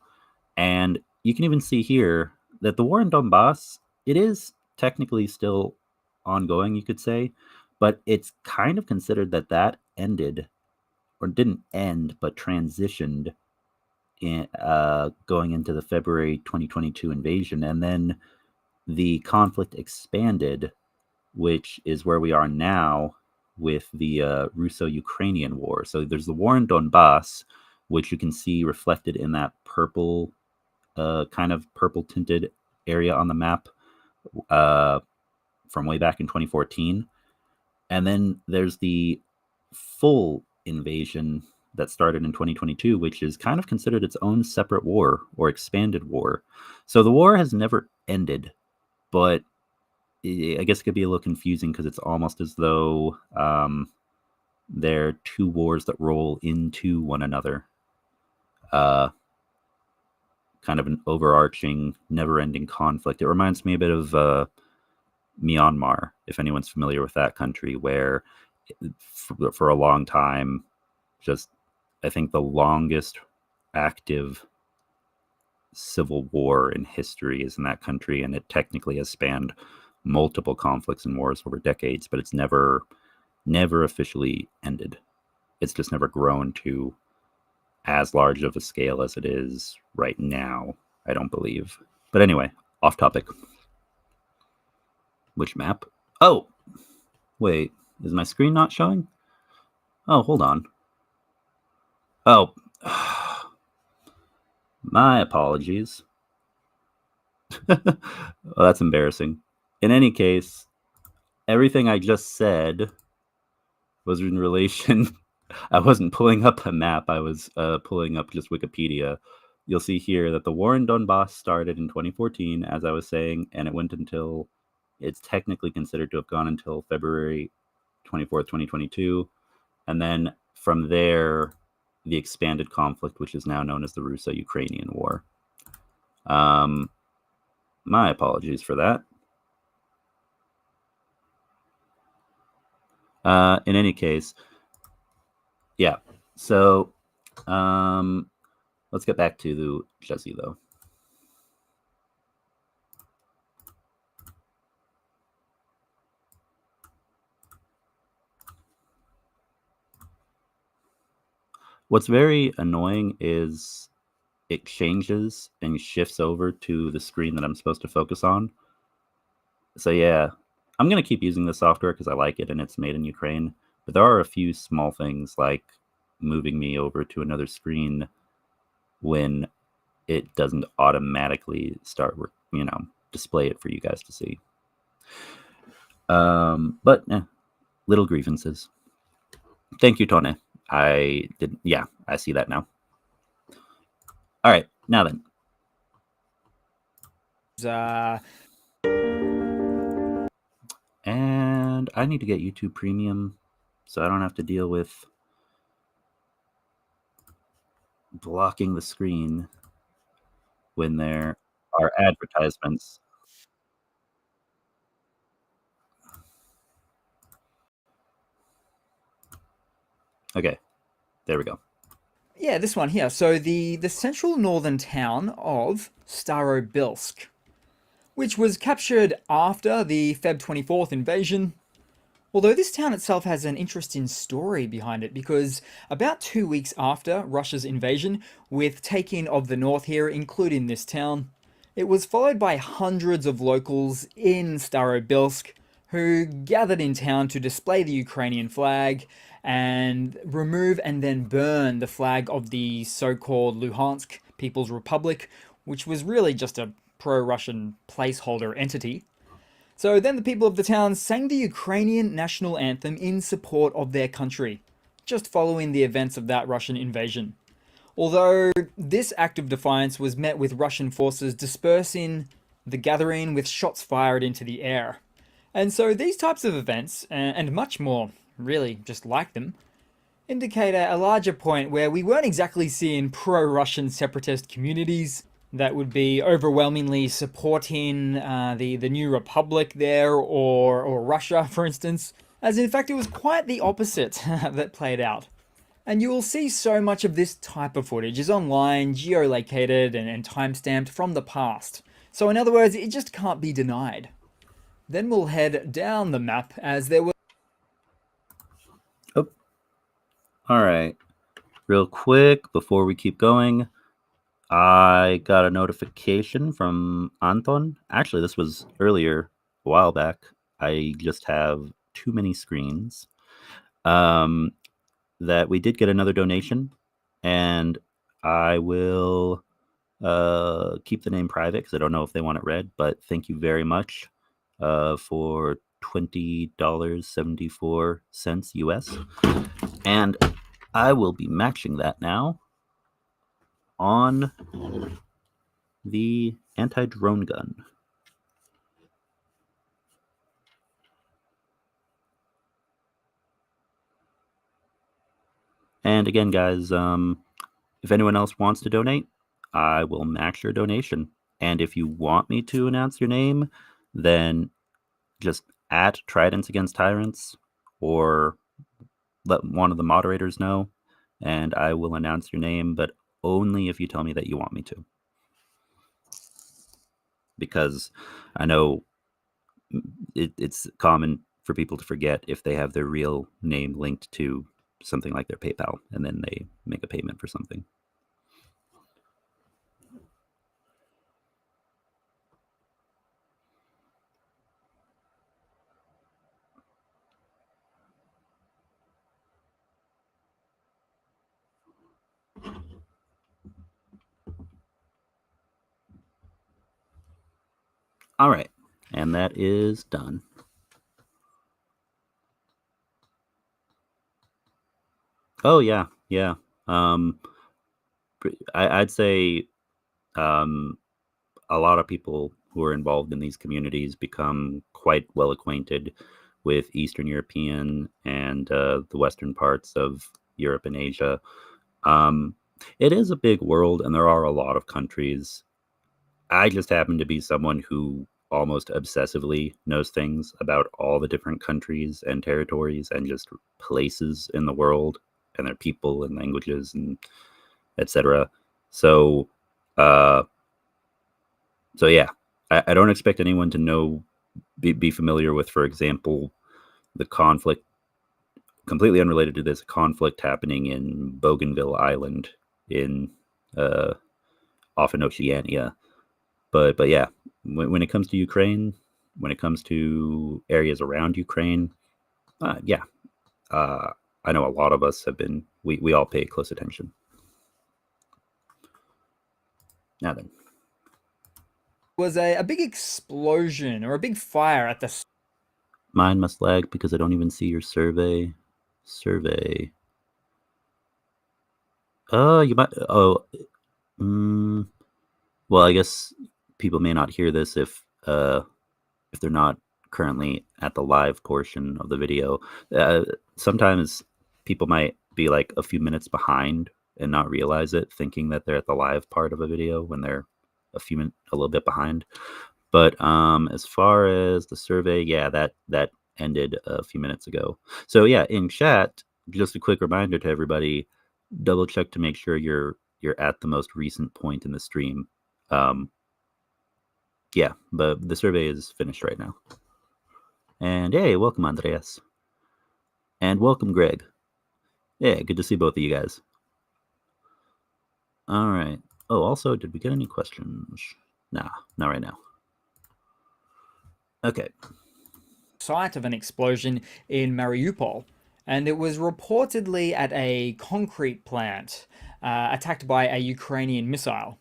And you can even see here that the war in Donbass, it is technically still ongoing, you could say, but it's kind of considered that ended, or didn't end, but transitioned going into the February 2022 invasion. And then the conflict expanded, which is where we are now with the Russo-Ukrainian war. So there's the war in Donbass, which you can see reflected in that purple, kind of purple tinted area on the map from way back in 2014. And then there's the full invasion that started in 2022, which is kind of considered its own separate war or expanded war. So the war has never ended, but I guess it could be a little confusing because it's almost as though they're two wars that roll into one another. Kind of an overarching, never-ending conflict. It reminds me a bit of Myanmar, if anyone's familiar with that country, where for a long time, just I think the longest active civil war in history is in that country, and it technically has spanned multiple conflicts and wars over decades, but it's never officially ended. It's just never grown to as large of a scale as it is right now, I don't believe. But anyway, off topic. Which map? Oh, wait, is my screen not showing? Oh, hold on. Oh, my apologies. Well, that's embarrassing. In any case, everything I just said was in relation. I wasn't pulling up a map. I was pulling up just Wikipedia. You'll see here that the war in Donbass started in 2014, as I was saying, and it went until It's technically considered to have gone until February 24th, 2022. And then from there, the expanded conflict, which is now known as the Russo-Ukrainian War. My apologies for that. In any case, yeah. So let's get back to the Jesse, though. What's very annoying is it changes and shifts over to the screen that I'm supposed to focus on. So yeah, I'm going to keep using the software because I like it and it's made in Ukraine. But there are a few small things like moving me over to another screen when it doesn't automatically start, display it for you guys to see. But little grievances. Thank you, Tone. I see that now. All right, now then. And I need to get YouTube Premium so I don't have to deal with blocking the screen when there are advertisements. Okay, there we go. Yeah, this one here. So the central northern town of Starobilsk, which was captured after the Feb 24th invasion. Although this town itself has an interesting story behind it, because about 2 weeks after Russia's invasion, with taking of the north here, including this town, it was followed by hundreds of locals in Starobilsk who gathered in town to display the Ukrainian flag and remove and then burn the flag of the so-called Luhansk People's Republic, which was really just a pro-Russian placeholder entity. So then the people of the town sang the Ukrainian national anthem in support of their country, just following the events of that Russian invasion. Although this act of defiance was met with Russian forces dispersing the gathering with shots fired into the air. And so these types of events, and much more really just like them, indicate a larger point where we weren't exactly seeing pro-Russian separatist communities that would be overwhelmingly supporting the new republic there, or Russia, for instance, as in fact it was quite the opposite that played out. And you will see so much of this type of footage is online, geolocated, and timestamped from the past. So in other words, it just can't be denied. Then we'll head down the map as there were... Oh, all right. Real quick, before we keep going, I got a notification from Anton. Actually, this was earlier, a while back. I just have too many screens. That we did get another donation, and I will keep the name private because I don't know if they want it read. But thank you very much for $20.74 US, and I will be matching that now on the anti-drone gun. And again, guys, if anyone else wants to donate, I will match your donation. And if you want me to announce your name, then just at Tridents Against Tyrants, or let one of the moderators know, and I will announce your name, but only if you tell me that you want me to. Because I know it's common for people to forget if they have their real name linked to something like their PayPal, and then they make a payment for something. All right, and that is done. Oh yeah. I'd say a lot of people who are involved in these communities become quite well acquainted with Eastern European and the western parts of Europe and Asia. Um, it is a big world, and there are a lot of countries. I just happen to be someone who almost obsessively knows things about all the different countries and territories and just places in the world and their people and languages and etc. So, uh, so yeah, I don't expect anyone to be familiar with, for example, the conflict, completely unrelated to this, conflict happening in Bougainville Island in uh, off in Oceania. But yeah, when it comes to Ukraine, when it comes to areas around Ukraine, yeah, uh, I know a lot of us have been. We all pay close attention. Now then, Was a big explosion or a big fire at the mine must lag because I don't even see your survey. Survey. You might. Oh, mm, well, I guess people may not hear this if they're not currently at the live portion of the video. Sometimes people might be like a few minutes behind and not realize it, thinking that they're at the live part of a video when they're a little bit behind. But as far as the survey, yeah, that ended a few minutes ago. So yeah, in chat, just a quick reminder to everybody: double check to make sure you're at the most recent point in the stream. Um, yeah, but the survey is finished right now. And hey, welcome Andreas. And welcome Greg. Yeah, good to see both of you guys. All right. Oh, also, did we get any questions? Nah, not right now. Okay. site of an explosion in Mariupol, and it was reportedly at a concrete plant attacked by a Ukrainian missile.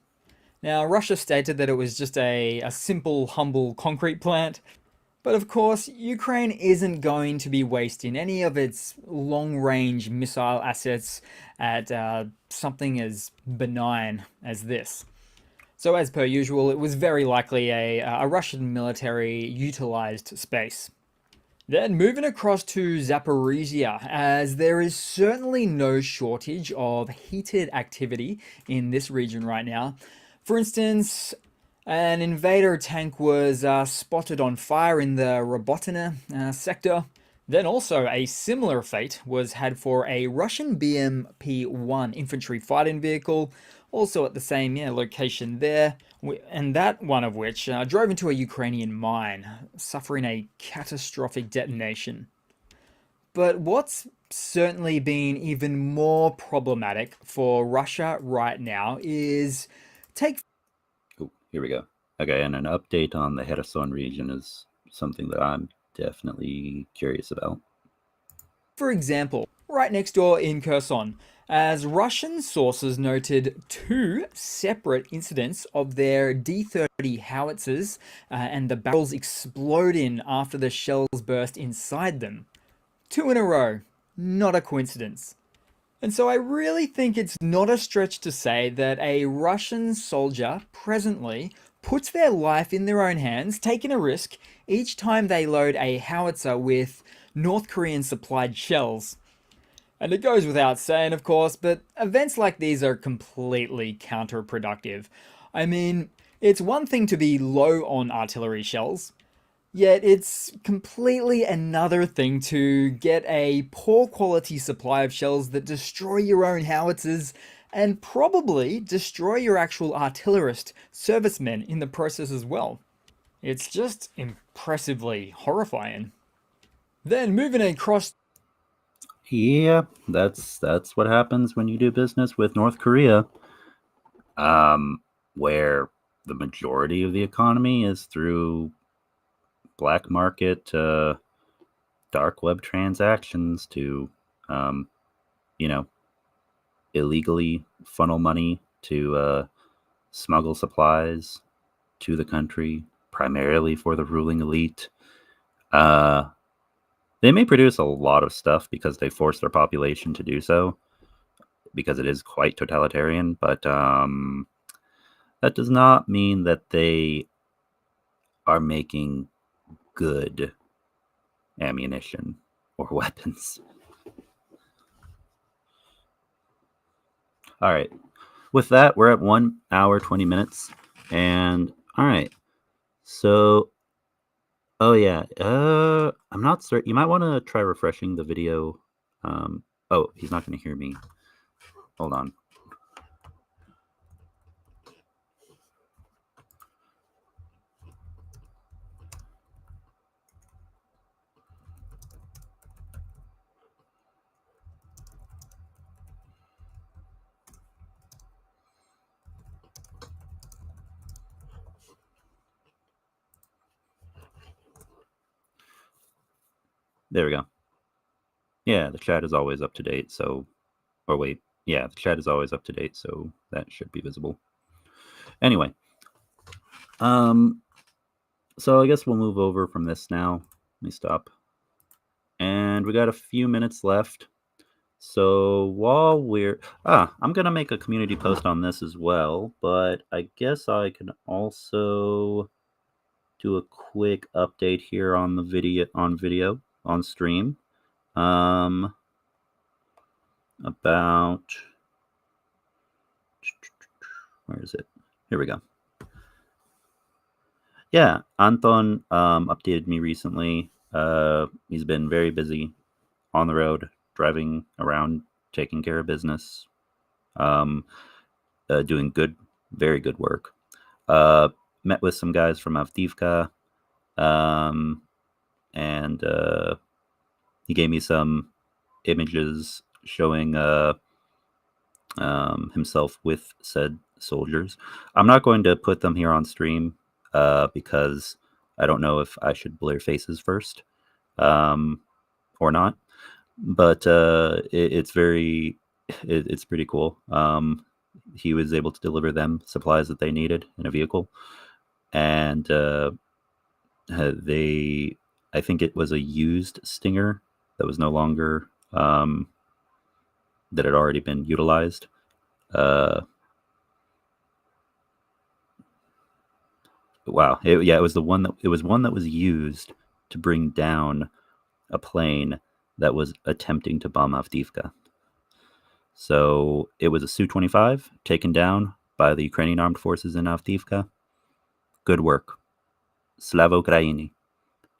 Now, Russia stated that it was just a simple, humble concrete plant, but of course, Ukraine isn't going to be wasting any of its long range missile assets at something as benign as this. So, as per usual, it was very likely a Russian military utilized space. Then moving across to Zaporizhia, as there is certainly no shortage of heated activity in this region right now. For instance, an invader tank was spotted on fire in the Robotina sector. Then also a similar fate was had for a Russian BMP-1 infantry fighting vehicle, also at the same location there, and that one of which drove into a Ukrainian mine, suffering a catastrophic detonation. But what's certainly been even more problematic for Russia right now is take Oh, here we go. Okay, and an update on the Kherson region is something that I'm definitely curious about. for example, right next door in Kherson, as Russian sources noted two separate incidents of their D-30 howitzers and the barrels exploding after the shells burst inside them. Two in a row, not a coincidence. And so I really think it's not a stretch to say that a Russian soldier presently puts their life in their own hands, taking a risk each time they load a howitzer with North Korean supplied shells. And it goes without saying, of course, but events like these are completely counterproductive. I mean, it's one thing to be low on artillery shells, yet it's completely another thing to get a poor quality supply of shells that destroy your own howitzers and probably destroy your actual artillerist servicemen in the process as well. It's just impressively horrifying. Then moving across. Yeah, that's what happens when you do business with North Korea, where the majority of the economy is through black market, dark web transactions to, um, you know, illegally funnel money to smuggle supplies to the country, primarily for the ruling elite. They may produce a lot of stuff because they force their population to do so, because it is quite totalitarian, but that does not mean that they are making good ammunition or weapons. All right. With that, we're at 1 hour, 20 minutes. And all right. So, oh yeah. I'm not certain. You might want to try refreshing the video. Oh, he's not going to hear me. Hold on. There we go. Yeah, the chat is always up to date. So, or wait, yeah, the chat is always up to date. So that should be visible. Anyway, so I guess we'll move over from this now. Let me stop. And we got a few minutes left. So while I'm going to make a community post on this as well, but I guess I can also do a quick update here on the video, on stream. About, where is it? Here we go. Yeah, Anton updated me recently. He's been very busy on the road, driving around, taking care of business, doing very good work. Met with some guys from Avdiivka, and he gave me some images showing himself with said soldiers. I'm not going to put them here on stream because I don't know if I should blur faces first or not. But it's pretty cool. He was able to deliver them supplies that they needed in a vehicle, and I think it was a used Stinger that was no longer that had already been utilized. Wow, it was one that was used to bring down a plane that was attempting to bomb Avdiivka. So it was a Su-25 taken down by the Ukrainian armed forces in Avdiivka. Good work. Slava Ukraini.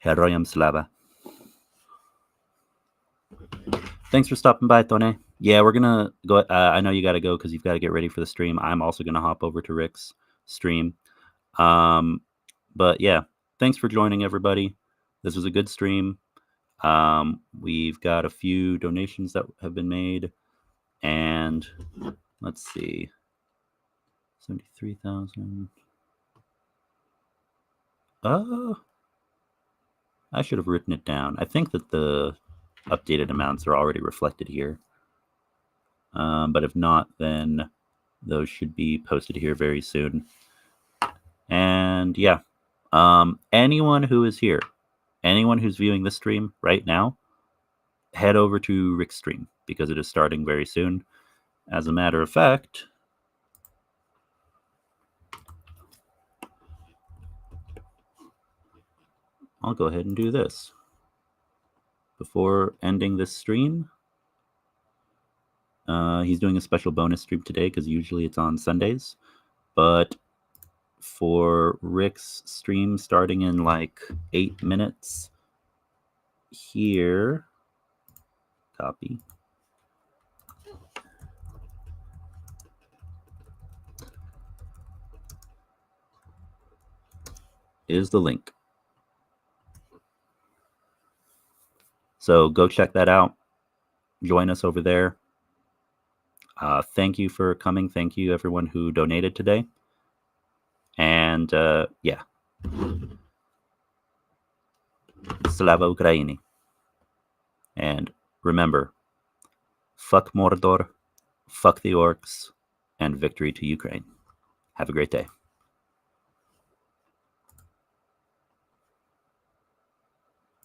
Heroyam Slava. Thanks for stopping by, Tone. Yeah, we're going to go. I know you got to go because you've got to get ready for the stream. I'm also going to hop over to Rick's stream. But yeah, thanks for joining, everybody. This was a good stream. We've got a few donations that have been made. And let's see. 73,000. I should have written it down. I think that the updated amounts are already reflected here. But if not, then those should be posted here very soon. And yeah, anyone who is here, anyone who's viewing this stream right now, head over to Rick's stream because it is starting very soon. As a matter of fact, I'll go ahead and do this. Before ending this stream, he's doing a special bonus stream today because usually it's on Sundays. But for Rick's stream starting in like 8 minutes, here, copy. Is the link. So go check that out. Join us over there. Thank you for coming. Thank you, everyone who donated today. And yeah. Slava Ukraini. And remember, fuck Mordor, fuck the orcs, and victory to Ukraine. Have a great day.